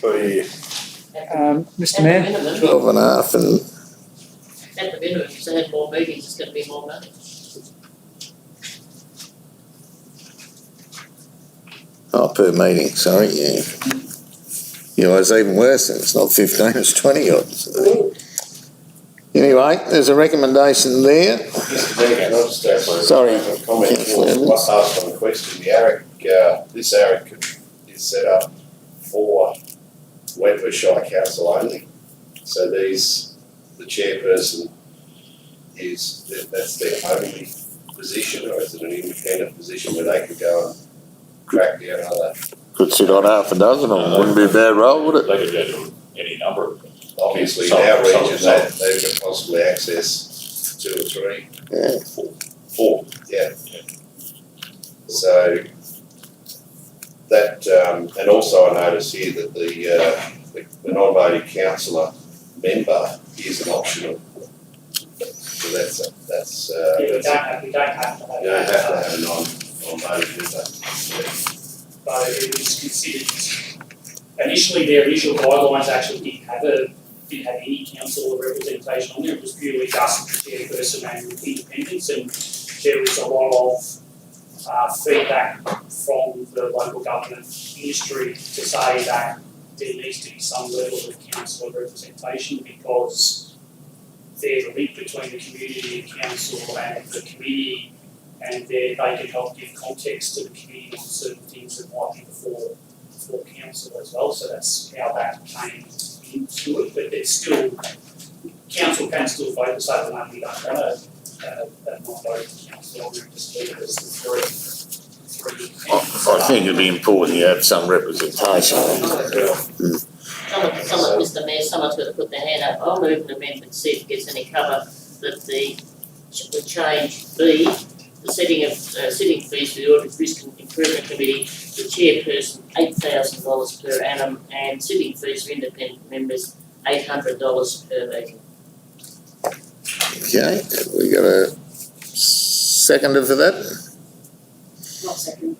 Per year. Mr Mayor? 12 and a half and... At the minimum, if they had more meetings, it's going to be more money. Oh, per meeting, sorry, yeah. Yeah, it's even worse, and it's not 15, it's 20 odd. So. Anyway, there's a recommendation there. Mr. Mayor, can I just go for Sorry, a comment? What's asked on the question? The ARIC, this ARIC is set up for Wentworth Shire Council only. So the chairperson that's their only position, or is it an independent position where they could go and track down other? Could sit on half a dozen, or wouldn't be a bad role, would it? They could go to any number of them. Obviously, in our region, they could possibly access 2 or 3. Yeah. 4, yeah. So that, and also I notice here that the non-voting councillor member is an optional. So that's We don't have to have you don't have to have a non-voting member. but it is considered initially, their initial guidelines actually didn't have any council representation on there. It was purely just the chairperson and independents, and there was a lot of feedback from the local government industry to say that there needs to be some level of council representation because they're the link between the community and council and the committee, and they can help give context to the committee on certain things that might be before council as well. So that's how that came into it. But it's still, council can still vote to say, well, no, we don't want to not vote for council, we're just leave it as the three. I think it'd be important you have some representation. Mr Mayor, someone's got to put their hand up. I'll move an amendment, see if it gets any cover, that the change B, the setting of sitting fees for the Audit Risk and Improvement Committee, the chairperson $8,000 per annum, and sitting fees for independent members $800 per meeting. Okay, we got a seconder for that? Not second.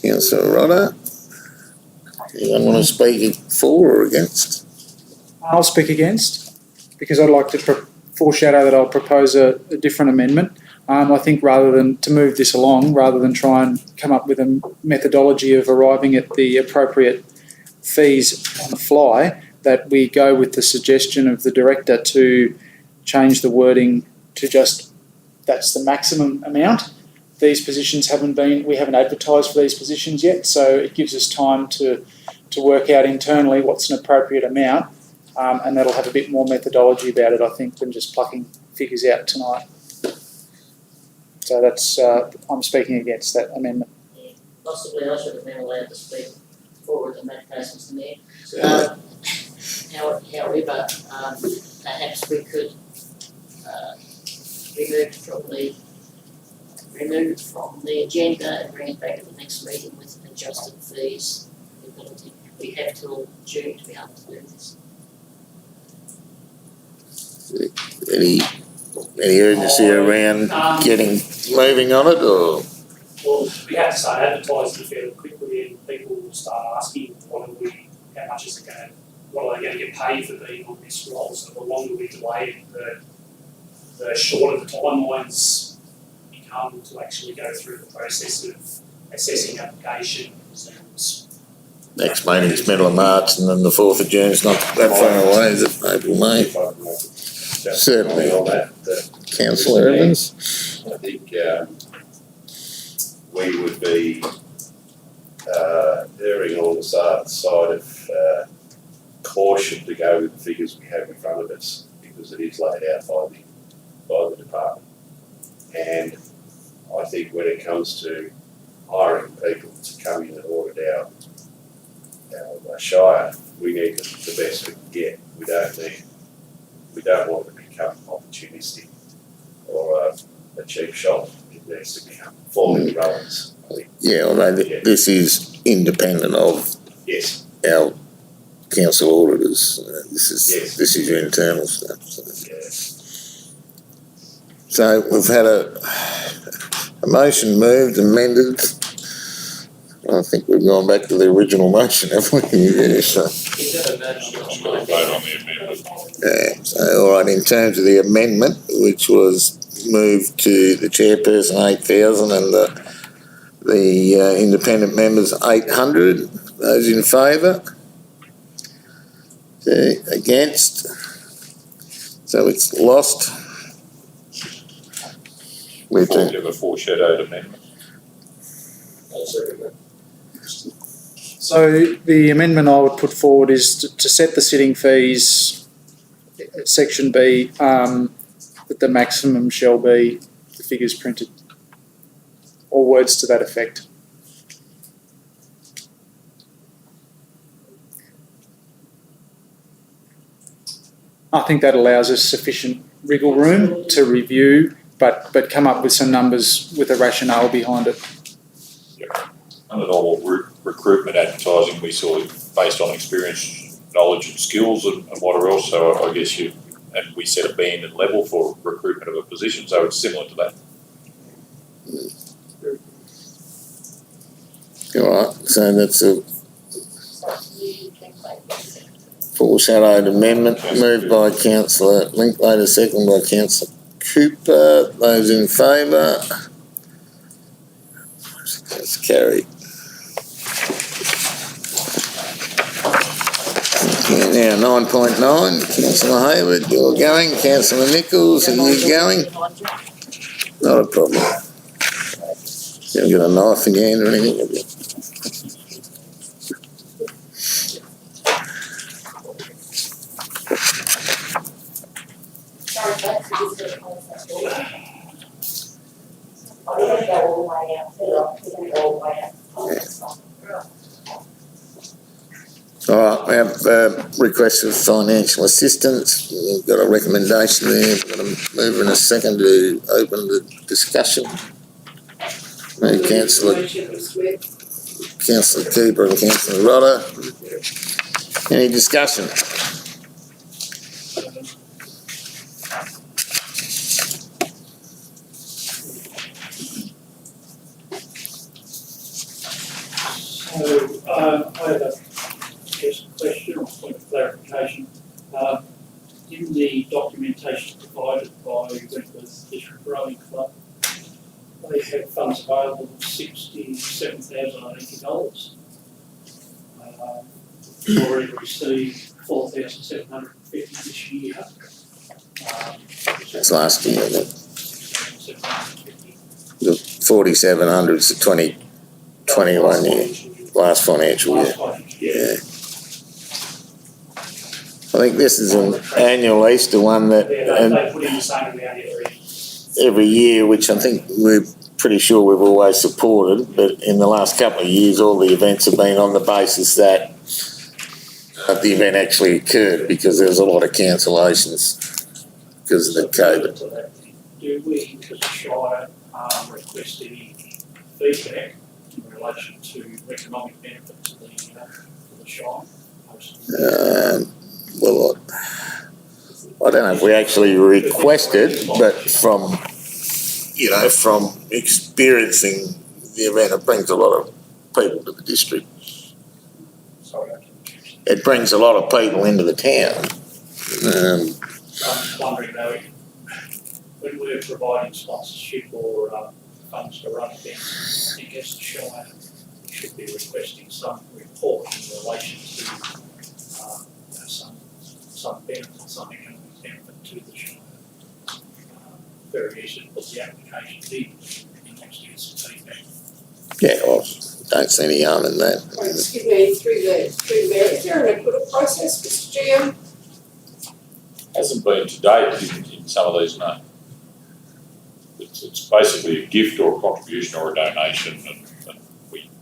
Councillor Rodder. Anyone want to speak for or against? I'll speak against, because I'd like to foreshadow that I'll propose a different amendment. I think rather than to move this along, rather than try and come up with a methodology of arriving at the appropriate fees on the fly, that we go with the suggestion of the director to change the wording to just that's the maximum amount. These positions we haven't advertised for these positions yet, so it gives us time to work out internally what's an appropriate amount, and that'll have a bit more methodology about it, I think, than just plucking figures out tonight. So that's, I'm speaking against that amendment. Yeah, possibly I should have been allowed to speak forward in that case, Mr Mayor. However, perhaps we could remove it from the agenda and bring it back at the next meeting with adjusted fees. We have till June to be able to do this. Any urgency around getting moving on it, or? Well, we have to start advertising fairly quickly, and people will start asking, how much is it going to, what are they going to get paid for being on this role? So the longer we delay it, the shorter the timelines become to actually go through the process of assessing applications. And next meeting is middle of March, and then the 4th of June is not that far away, is it? April, May. Certainly. Councillor Evans. I think we would be erring on the side of caution to go with the figures we have in front of us, because it is laid out by the department. And I think when it comes to hiring people to come in and audit our shire, we need the best we can get. We don't want to become opportunistic or a cheap shop. It needs to become formally relevant. Yeah, although this is independent of our council auditors. This is your internal stuff. So we've had a motion moved, amended. I think we've gone back to the original motion, haven't we? Yeah, so. Yeah, so all right, in terms of the amendment, which was moved to the chairperson 8,000 and the independent members 800, those in favour? Okay, against? So it's lost. We have a foreshadowed amendment. So the amendment I would put forward is to set the sitting fees, section B, that the maximum shall be the figures printed, or words to that effect. I think that allows us sufficient wriggle room to review, but come up with some numbers with a rationale behind it. Under normal recruitment advertising, we saw it based on experience, knowledge and skills and whatever else. So I guess we set a band and level for recruitment of a position, so it's similar to that. All right, so that's Foreshadowed amendment moved by councillor Linklater, seconded by councillor Cooper. Those in favour? That's carried. Okay, now 9.9, councillor Hayward, you're going. Councillor Nichols, are you going? Not a problem. You haven't got a knife in your hand or anything, have you? All right, we have requests for financial assistance. We've got a recommendation there. We've got a mover and a second to open the discussion. Councillor Cooper and Councillor Rodder. Any discussion? So, I have a question or point of clarification. In the documentation provided by Wentworth District Rowing Club, they have funds available of $67,080. Already received $4,750 this year. It's last year, isn't it? The 4,700 is the 2021 year, last financial year. Yeah. I think this is an annual Easter one that They put in the same amount every year, which I think we're pretty sure we've always supported, but in the last couple of years, all the events have been on the basis that the event actually occurred because there was a lot of cancellations because of the COVID. Do we, as a Shire, request any feedback in relation to economic benefit to the Shire? Well, I don't know if we actually requested, but from experiencing the event, it brings a lot of people to the district. It brings a lot of people into the town. I'm wondering though, when we're providing sponsorship or funds to run events, I think as the Shire, we should be requesting some report in relation to some benefit, some economic benefit to the Shire. Very easy to put the application in next year's feedback. Yeah, well, don't see any harm in that. Excuse me, through there, is there an equitable process, Mr. GM? Hasn't been to date in some of these, no. It's basically a gift or a contribution or a donation, and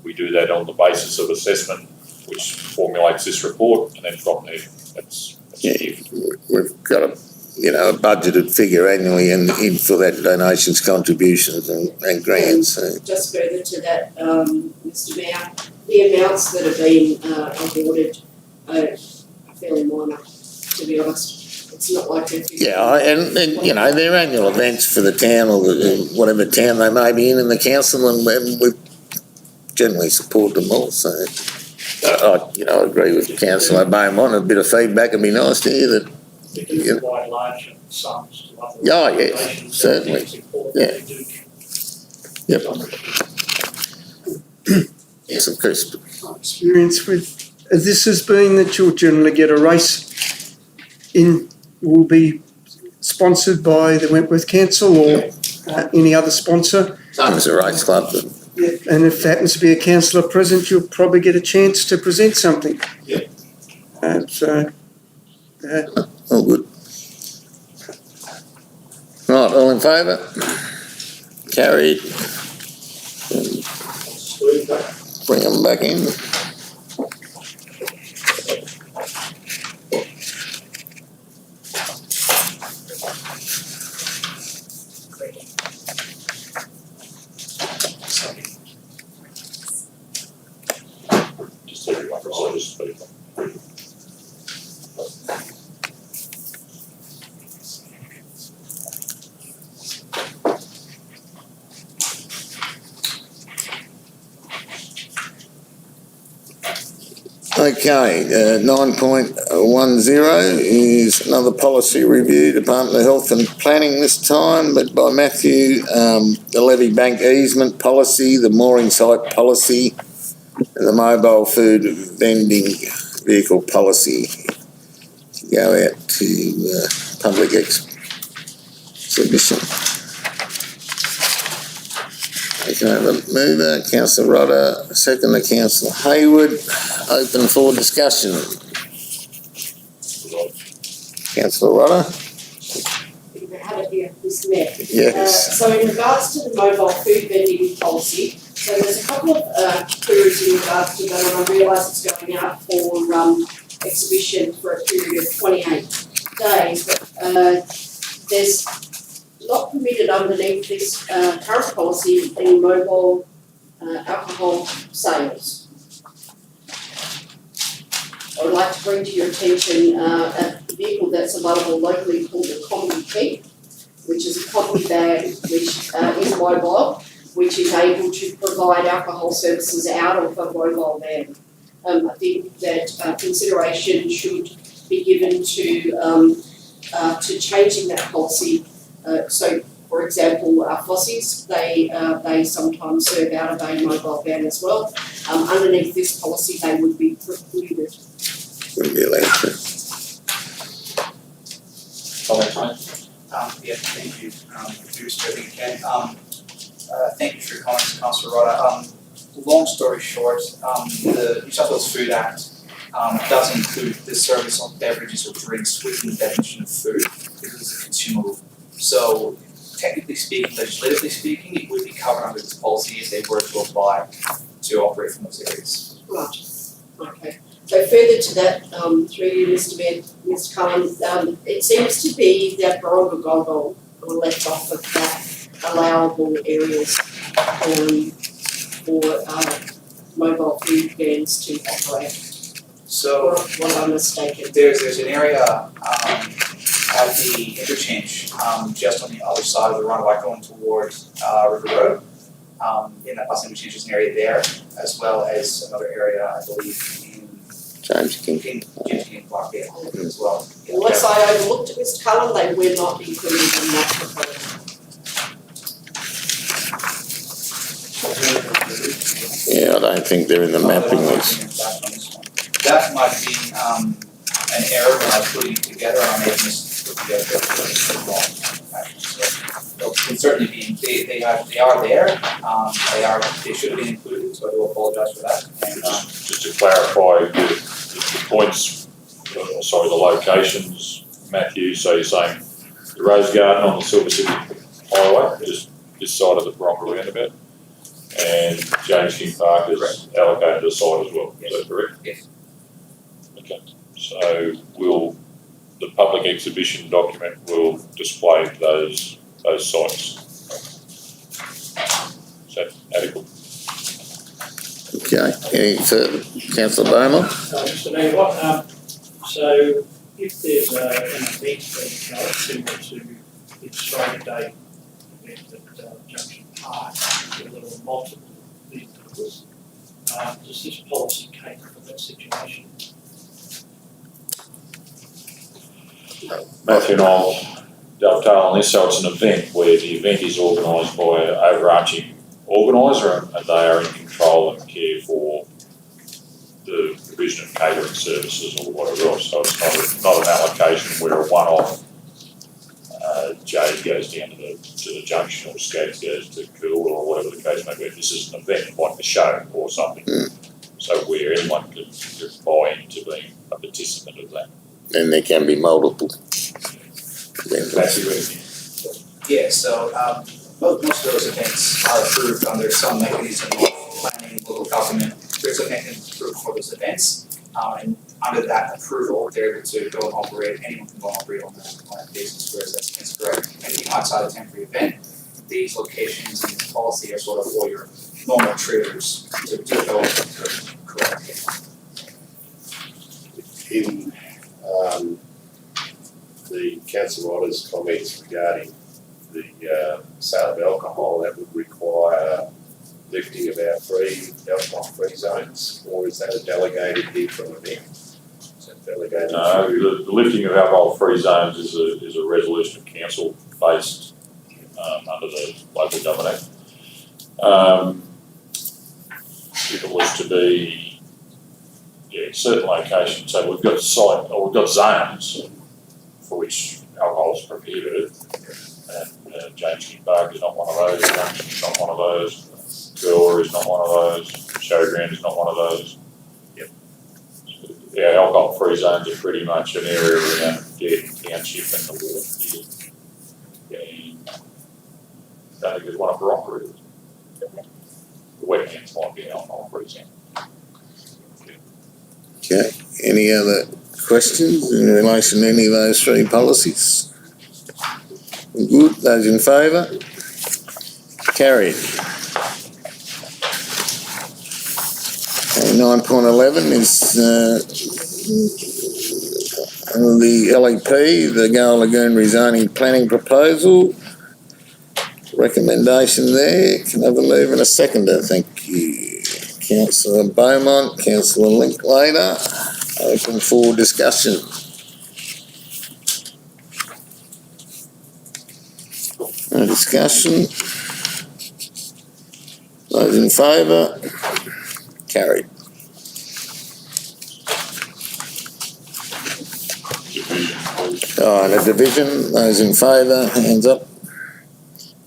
we do that on the basis of assessment, which formulates this report, and then from there, that's a gift. We've got a budgeted figure annually in for that donations, contributions and grants. So. Just further to that, Mr. Mayor, the amounts that have been awarded are fairly minor, to be honest. It's not like they're... Yeah, and they're annual events for the town or whatever town they may be in the council, and we generally support them all. So, I agree with Councillor Beaumont. A bit of feedback would be nice to hear that. We do provide large sums to other yes, certainly. Yeah. Yep. Yes, of course. Experience with this has been that you'll generally get a race will be sponsored by the Wentworth Council or any other sponsor. Sometimes a race club. Yeah, and if there happens to be a councillor present, you'll probably get a chance to present something. Yeah. All good. Right, all in favour? Carried. Bring them back in. Okay, 9.10 is another policy review, Department of Health and Planning this time, but by Matthew, the levy bank easement policy, the mooring site policy, and the mobile food vending vehicle policy. Go out to public exhibition. Can I have a mover, Councillor Rodder, seconder Councillor Hayward, open for discussion. Councillor Rodder? Have it here, Mr. Mayor. Yes. So in regards to the mobile food vending policy, so there's a couple of queries in regards to that, and I realise it's going out for exhibition for a period of 28 days, but there's not permitted underneath this current policy any mobile alcohol sales. I would like to bring to your attention a vehicle that's available locally called a combi key, which is a combi bag which is mobile, which is able to provide alcohol services out of a mobile van. I think that consideration should be given to changing that policy. So, for example, Fossies, they sometimes serve out of a mobile van as well. Underneath this policy, they would be precluded. Wouldn't be allowed to. Comments, mate? Yeah, thank you, Bruce, again. Thank you for your comments, Councillor Rodder. Long story short, the New South Wales Food Act does include the service of beverages or drinks within the definition of food because it's a consumable. So technically speaking, legislatively speaking, it would be covered under this policy if they were to apply to operate from those areas. Right, okay. So further to that, through you, Mr. Mayor, Mr. Cullen, it seems to be that Baronga Golgol were left off of that allowable areas for mobile food vans to operate. So, or was I mistaken? There's an area at the interchange, just on the other side of the runway going towards River Road. In that bus interchange, there's an area there, as well as another area, I believe, in James King Park as well. Unless I overlooked it, Mr. Cullen, they were not included in that proposal. Yeah, I don't think they're in the mapping list. That might have been an error when I was putting it together, and I may have put together the wrong so it can certainly be, they are there, they should have been included, so I do apologise for that. And just to clarify, the points, the locations, Matthew, so you're saying the Rose Garden on the Silver City Highway, just this side of the Baronga roundabout, and James King Park is allocated to the side as well, is that correct? Yes. Okay, so the public exhibition document will display those sites. Is that adequate? Okay, any further? Councillor Bowman? Mr. Mayor, so if there's an event being held similar to the Australia Day event at Junction Park, where there were multiple vehicles, does this policy cater for that situation? Matthew and I'll dovetail on this, so it's an event where the event is organised by an overarching organiser and they are in control and care for the provision of catering services or whatever else, so it's not an allocation where a one-off Jade goes down to the junction or Skaggs goes to Cool or whatever the case may be. This is an event like a show or something, so where anyone can buy into being a participant of that. And there can be multiple. Yeah, so most of those events are approved under some mechanism of planning, local government. There's a mechanism approved for those events, and under that approval, they're able to go and operate. Anyone can go and operate on that basis, whereas that's correct. Anything outside a temporary event, these locations in this policy are sort of for your normal traders to go correctly. In the Councillor Rodder's comments regarding the sale of alcohol, that would require lifting of our alcohol-free zones, or is that a delegated bid from the mayor? Is that delegated? No, the lifting of alcohol-free zones is a resolution of council based under the local government act. If it was to be, certain locations, so we've got zones for which alcohol is prohibited, and James King Park is not one of those, Junction is not one of those, Gower is not one of those, Showground is not one of those. Yep. Yeah, alcohol-free zones are pretty much an area around Dead Township and the Wharf here. And I don't think there's one at Barossa, is there? The wetlands might be an alcohol-free zone. Okay, any other questions in relation to any of those three policies? Good, those in favour? Carried. Okay, 9.11 is the LEP, the Gower Lagoon rezoning planning proposal. Recommendation there. Can I have a move and a seconder? Thank you. Councillor Beaumont, Councillor Linklater. Open for discussion. No discussion. Those in favour? Carried. The division, those in favour, hands up.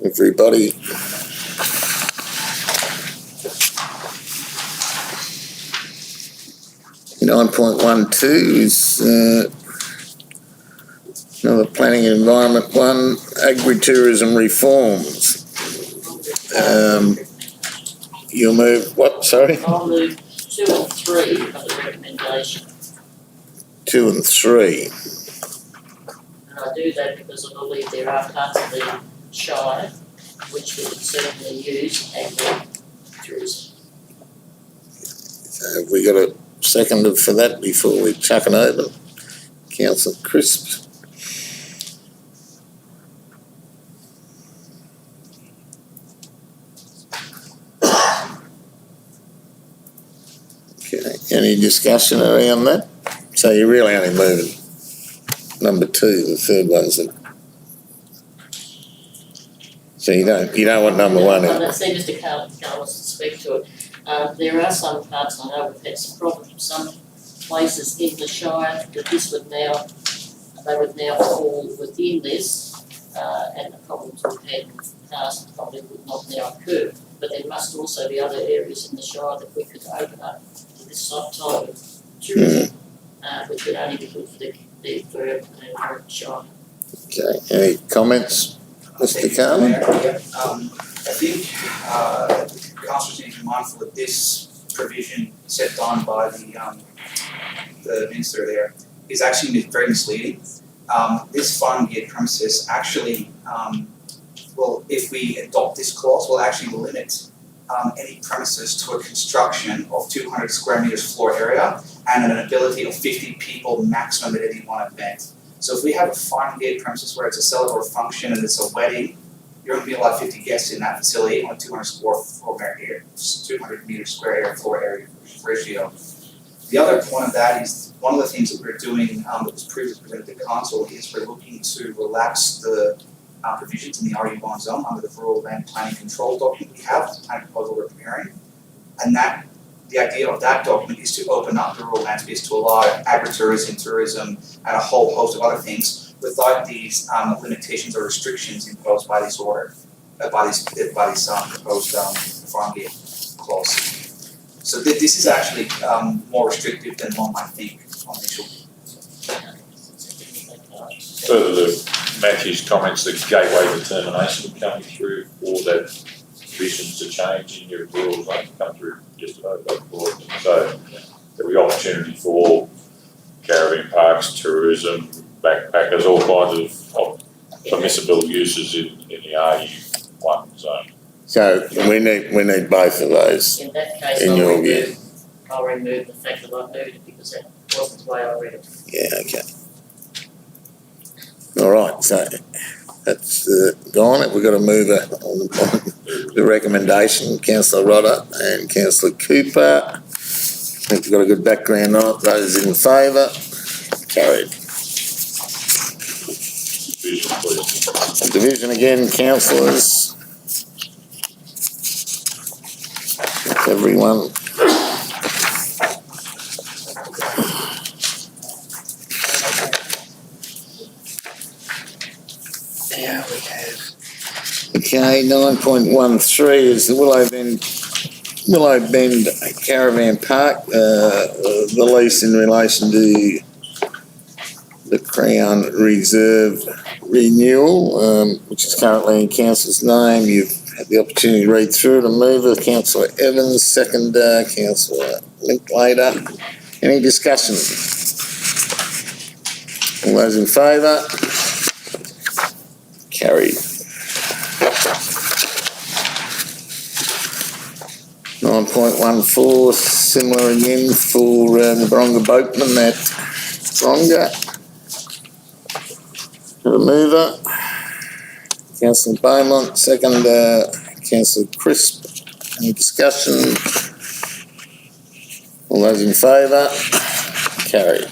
Everybody. Nine 9.12 is another planning and environment one, agri-tourism reforms. You'll move what, sorry? I'll move 2 and 3 of the recommendation. 2 and 3. And I do that because I believe there are parts of the Shire which we could certainly use agri-tourism. So have we got a seconder for that before we chuck it over? Councillor Crisp. Okay, any discussion around that? So you're really only moving number 2, the third one's a... So you don't want number 1 in? I see Mr. Carlos speak to it. There are some parts, I know we've had some problems, some places in the Shire that they would now fall within this, and the problems we've had in the past probably would not now occur. But there must also be other areas in the Shire that we could open up to this type of tourism, which would only be good for the Shire. Okay, any comments, Mr. Carlin? I think councillors need to be mindful that this provision set down by the minister there is actually very misleading. This farm gate premises actually, if we adopt this clause, will actually limit any premises to a construction of 200 square meters floor area and an ability of 50 people maximum at any one event. So if we have a farm gate premises where it's a celebratory function and it's a wedding, you're going to be allowed 50 guests in that facility on 200 meter square area floor area ratio. The other point of that is one of the things that we're doing that was previously presented to council is we're looking to relax the provisions in the RU1 zone under the rural land planning control document we have, the planning proposal we're preparing, and that the idea of that document is to open up the rural land space to allow agritourism, tourism, and a whole host of other things without these limitations or restrictions imposed by this order, by this proposed farm gate clause. So this is actually more restrictive than one might think on initial. Further to Matthew's comments, the gateway determination coming through for that visions to change in your rural zone come through yesterday. So there'll be opportunity for caravan parks, tourism, backpackers, all kinds of permissible uses in the RU1 zone. So we need both of those. In that case, I'll remove the fact that I moved it because that wasn't the way I read it. Yeah, okay. All right, so that's gone. We've got to move on the recommendation. Councillor Rodder and Councillor Cooper. I think we've got a good background on it. Those in favour? Carried. Division again, councillors. Everyone. Yeah, we have. Okay, 9.13 is the Willow Bend Caravan Park, the lease in relation to the Crown Reserve renewal, which is currently in council's name. You've had the opportunity to read through it and move it. Councillor Evans, seconder, Councillor Linklater. Any discussion? All those in favour? Carried. 9.14, similar again for the Baronga Boatman at Baronga. The mover, Councillor Beaumont, second, Councillor Crisp. Any discussion? All those in favour? Carried.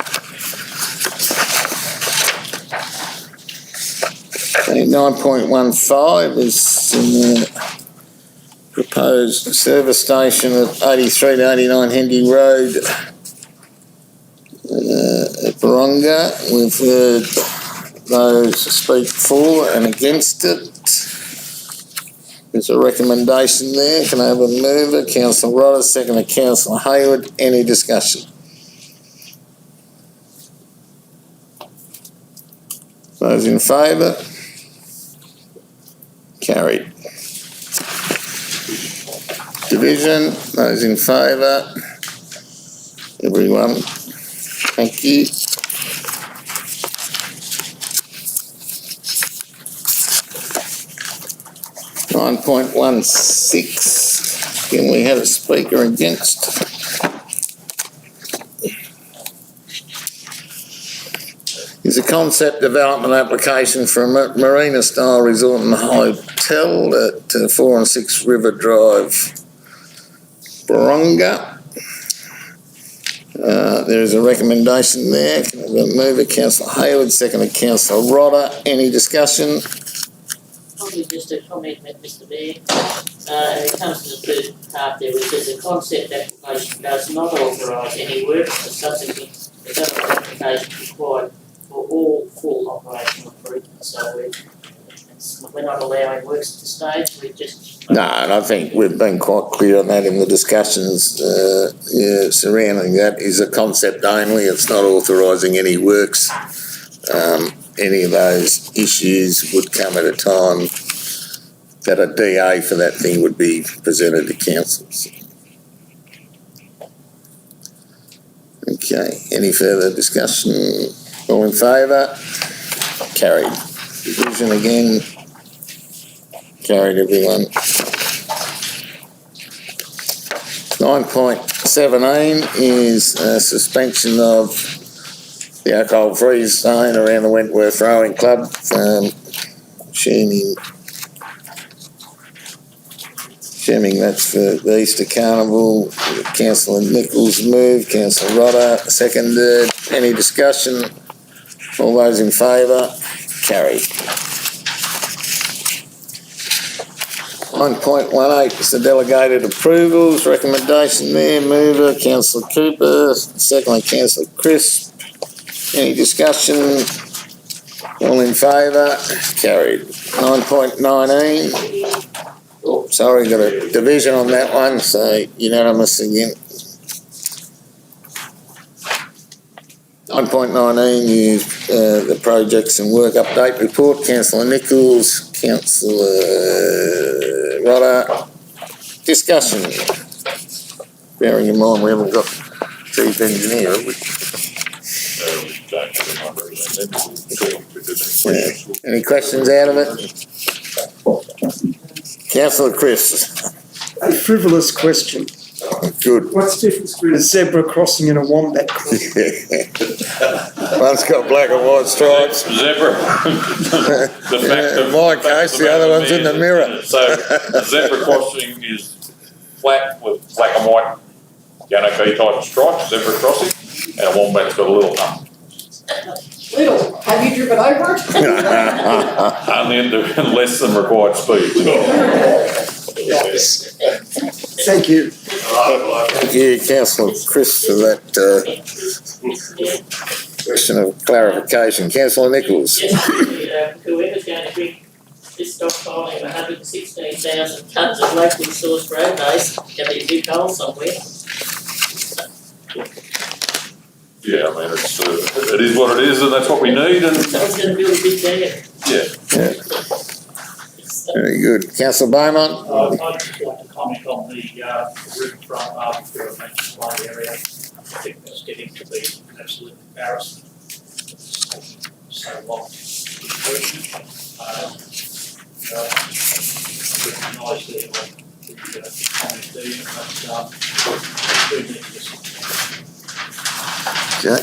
Okay, 9.15 is in the proposed service station at 83 to 89 Hendy Road at Baronga. We've heard those speak for and against it. There's a recommendation there. Can I have a mover? Councillor Rodder, second to Councillor Hayward. Any discussion? Those in favour? Carried. Division, those in favour? Everyone, thank you. .16, can we have a speaker against? Is a concept development application for a marina style resort and hotel at 4 and 6 River Drive, Baronga. There is a recommendation there. Can I have a mover? Councillor Hayward, second to Councillor Rodder. Any discussion? Probably just a comment, Mr. Mayor. And it comes to the first part there, which says the concept application does not authorise any work or subsequent development application required for all full operational improvements. So we're not allowing works at this stage. We're just No, and I think we've been quite clear on that in the discussions surrounding that. Is a concept only. It's not authorising any works. Any of those issues would come at a time that a DA for that thing would be presented to councils. Okay, any further discussion? All in favour? Carried. Division again. Carried, everyone. 9.17 is suspension of the alcohol-free zone around the Wentworth Rowing Club. Assuming that's for the Easter Carnival. Councillor Nichols moved, Councillor Rodder seconded. Any discussion? All those in favour? Carried. 9.18 is the delegated approvals. Recommendation there. Mover, Councillor Cooper. Secondly, Councillor Crisp. Any discussion? All in favour? Carried. 9.19. Oh, sorry, got a division on that one, so unanimous again. 9.19 is the projects and work update report. Councillor Nichols, Councillor Rodder. Discussion. Bearing in mind we haven't got chief engineer, have we? Yeah. Any questions out of it? Councillor Chris. A frivolous question. Good. What's the difference between a zebra crossing and a wombat crossing? One's got black and white stripes. Zebra. In my case, the other one's in the mirror. So the zebra crossing is flat with black and white Yanaki type stripes, zebra crossing, and a wombat's got a little hump. Little, have you driven over it? Only in less than required speed. Thank you. Thank you, Councillor Chris, for that question of clarification. Councillor Nichols. Yes, whoever's going to bring this stockpiling of 116,000 tonnes of locally sourced road base, going to be a big hole somewhere. Yeah, I mean, it is what it is, and that's what we need, and Someone's going to build a big dam. yeah. Very good. Councillor Beaumont. I'd just like to comment on the riverfront Arbitrary Display area. I think that's getting to be an absolute embarrassment. It's so long. Recognise the comment there, but do need to Okay.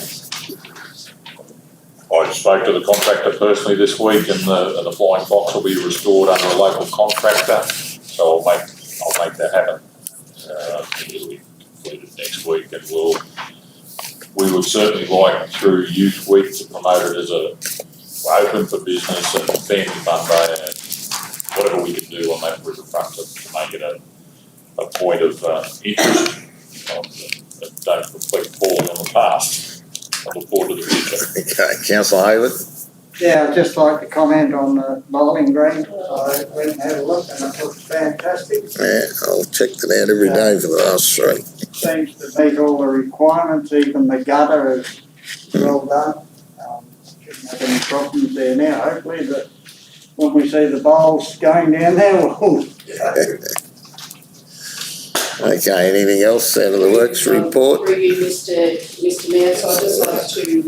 I spoke to the contractor personally this week, and the Flying Fox will be restored under a local contractor, so I'll make that happen. It'll be completed next week, and we would certainly like, through Youth Week, to promote it as open for business and family fun day, and whatever we can do on that riverfront to make it a point of interest. Don't reflect poorly on the past. I look forward to the future. Okay, Councillor Hayward. Yeah, I'd just like to comment on the bowling green. I went and had a look and it looks fantastic. Yeah, I'll check it out every day for the last 3. Seems to meet all the requirements, even the gutter is well done. Shouldn't have any problems there now, hopefully, but when we see the bowls going down there, we'll Okay, anything else out of the works report? Through you, Mr Mayor, so I'd just like to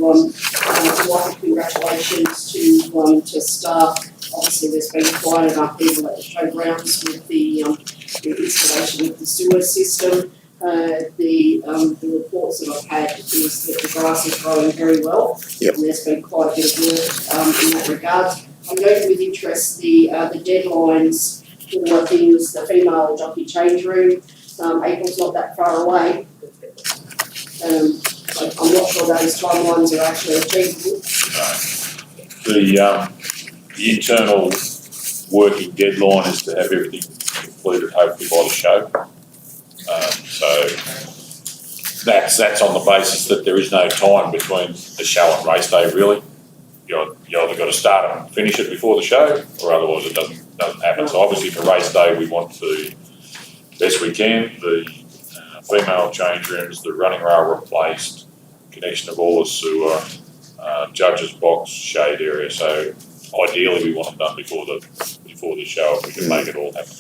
offer congratulations to staff. Obviously, there's been quite an upheaval at the showgrounds with the installation of the sewer system. The reports that I've had is that the grass is growing very well. Yep. And there's been quite a bit of work in that regard. I'm noting with interest the deadlines for things, the female jockey change room. April's not that far away. I'm not sure those timelines are actually achievable. The internal working deadline is to have everything completed hopefully by the show. So that's on the basis that there is no time between the show and race day really. You either got to start and finish it before the show, or otherwise it doesn't happen. So obviously for race day we want to, best we can, the female change rooms, the running rail replaced, connection of all the sewer, judges box, shade area. So ideally we want them done before the show if we can make it all happen.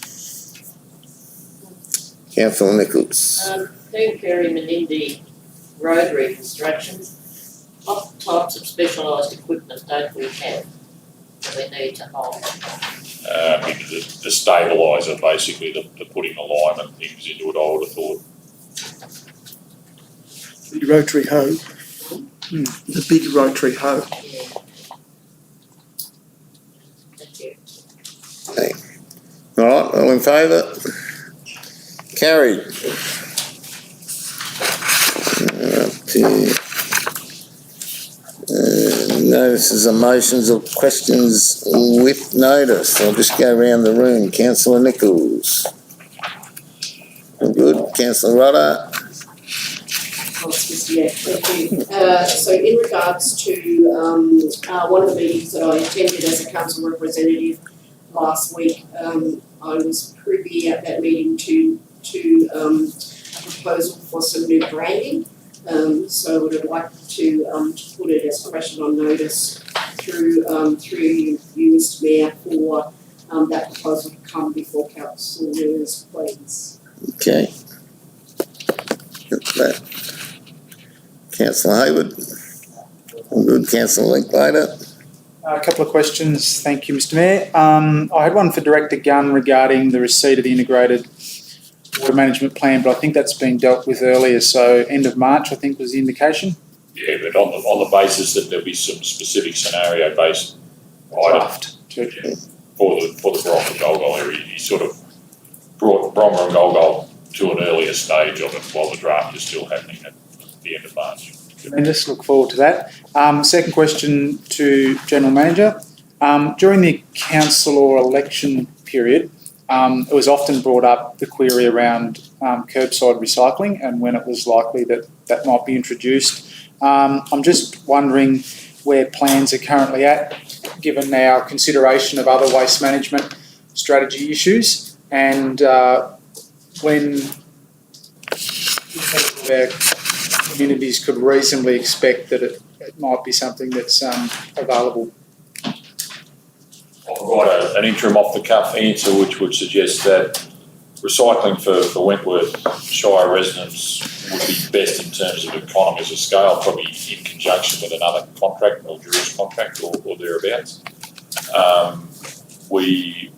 Councillor Nichols. Doing Kerry Menindee road reconstructions, what types of specialised equipment don't we have that we need to hold? The stabiliser, basically, the putting alignment things into it, I would have thought. The rotary hoe. The big rotary hoe. Thank you. Okay. All right, all in favour? Carried. Notices and motions or questions with notice. I'll just go around the room. Councillor Nichols. All good. Councillor Rodder. Yeah, thank you. So in regards to one of the meetings that I attended as a council representative last week, I was privy at that meeting to a proposal for some new branding. So I would like to put it as a question on notice through you, Mr Mayor, for that proposal to come before councillors, please. Okay. Got that. Councillor Hayward. All good. Councillor Linklater. A couple of questions. Thank you, Mr Mayor. I had one for Director Gunn regarding the receipt of the integrated water management plan, but I think that's been dealt with earlier, so end of March, I think was the indication. Yeah, but on the basis that there'll be some specific scenario-based items for the Brommer and Golgol area, he sort of brought Brommer and Golgol to an earlier stage of it while the draft is still happening at the end of March. Tremendous, look forward to that. Second question to General Manager. During the council or election period, it was often brought up the query around curbside recycling and when it was likely that that might be introduced. I'm just wondering where plans are currently at, given our consideration of other waste management strategy issues, and when our communities could reasonably expect that it might be something that's available. I'll provide an interim off-the-cuff answer, which would suggest that recycling for Wentworth Shire residents would be best in terms of economies of scale, probably in conjunction with another contract, Mildura's contract or thereabouts. We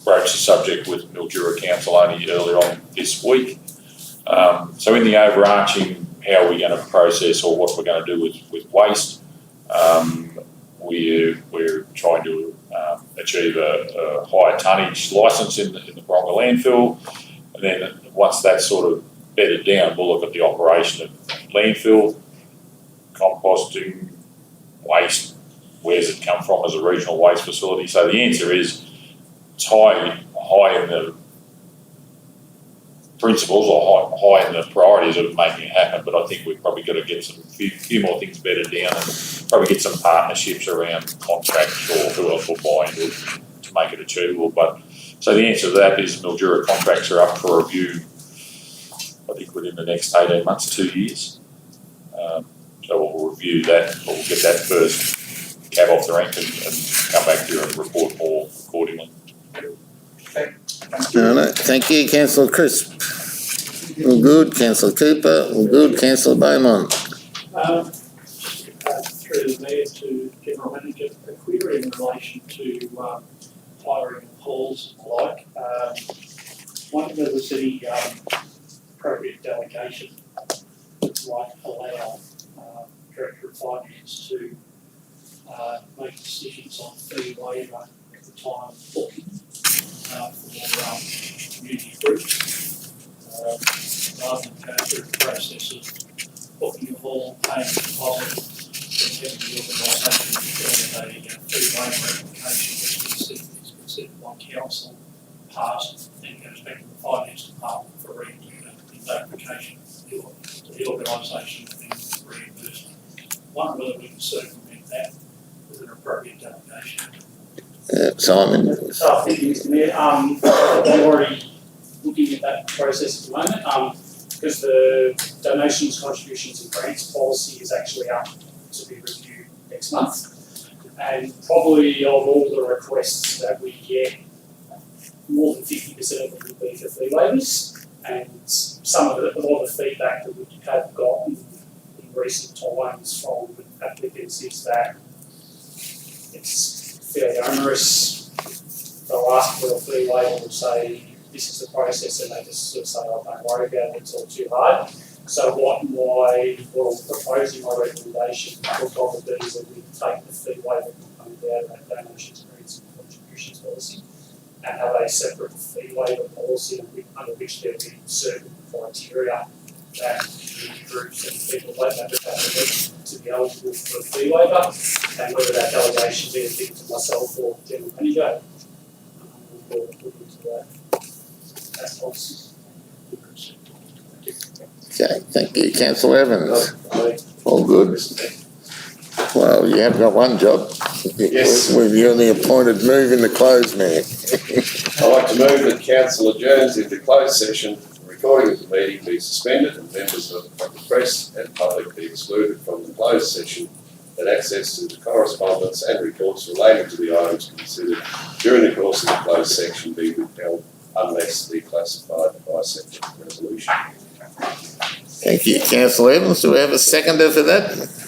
broached the subject with Mildura Council only earlier on this week. So in the overarching how we're going to process or what we're going to do with waste, we're trying to achieve a higher tonnage licence in the Brommer landfill, and then once that's sort of bedded down, we'll look at the operation of landfill, composting, waste, where's it come from as a regional waste facility. So the answer is it's high in the principles or high in the priorities of making it happen, but I think we've probably got to get some few more things bedded down and probably get some partnerships around contracts or who else will buy into it to make it achievable. But so the answer to that is Mildura contracts are up for review, I think within the next 18 months, 2 years. So we'll review that, but we'll get that first cab off the rank and come back here and report more accordingly. Thank you, Councillor Crisp. All good, Councillor Cooper. All good, Councillor Beaumont. Through the Mayor to General Manager, a query in relation to hiring of halls and the like. Wonder whether there's any appropriate delegation that might allow Director of Finance to make decisions on fee waiver at the time of booking for community groups, rather than go through the process of booking a hall, paying a deposit, and having the organisation fill a fee waiver application which is considered by council, passed, then goes back to the finance department for application to the organisation and reimbursement. Wonder whether we can circumvent that with an appropriate delegation. Simon. So thank you, Mr. Mayor. I'm already looking at that process at the moment, because the donations, contributions and grants policy is actually up to be reviewed next month. And probably of all the requests that we get, more than 50% of them will be for fee waivers. And a lot of the feedback that we have gotten in recent times from applicants is that it's fairly onerous. They'll ask for a fee waiver and say, this is the process, and they just sort of say, oh, don't worry about it, it's all too hard. So what I'm proposing my recommendation for would be is that we take the fee waiver component out of that donations, grants and contributions policy and have a separate fee waiver policy under which there will be certain criteria that community groups and people like that have to be eligible for a fee waiver, and whether that delegation be anything to myself or General Manager. We'll look into that. That's policy. Okay, thank you, Councillor Evans. All good. Well, you have got one job. Yes. You're the appointed move in the closed man. I'd like to move that council adjourns into closed session. The recording of the meeting be suspended and members of the press and public be excluded from the closed session, and access to the correspondence and reports relating to the items considered during the course of the closed section be withheld unless declassified by separate resolution. Thank you, Councillor Evans. Do we have a seconder for that?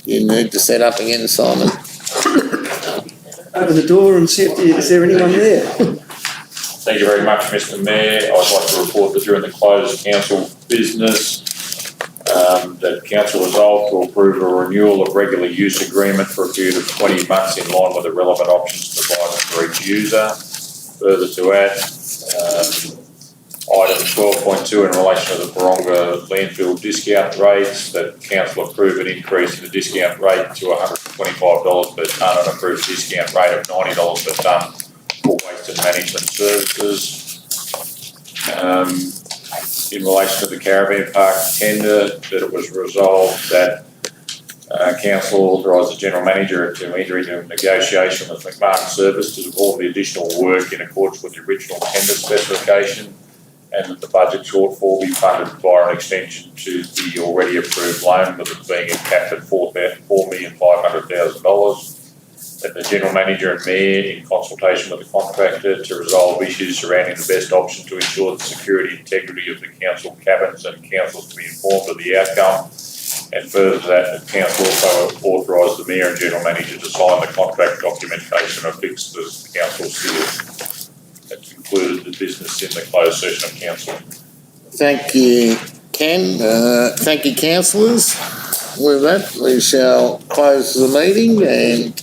You need to set up again, Simon. Open the door and see if is there anyone there? Thank you very much, Mr Mayor. I'd like to report that during the closed council business, that council resolved to approve a renewal of regular use agreement for a period of 20 months in line with the relevant options provided for each user. Further to add, item 12.2 in relation to the Baronga landfill discount rates, that council approve an increase in the discount rate to $125 per tonne and approve a discount rate of $90 per tonne for waste and management services. In relation to the Caribbean Park tender, that it was resolved that council authorised the general manager to enter into a negotiation with McMahon Service to do all the additional work in accordance with the original tender specification, and that the budget shortfall be funded via an extension to the already approved loan, with it being capped at $4,500,000. That the general manager and mayor, in consultation with the contractor, to resolve issues surrounding the best option to ensure the security and integrity of the council cabins, and council to be informed of the outcome. And further to that, the council also authorised the mayor and general manager to sign the contract documentation and affix the council seal. That concluded the business in the closed session of council. Thank you, Ken. Thank you, councillors. With that, we shall close the meeting and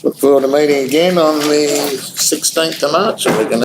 look forward to meeting again on the 16th of March. We're going to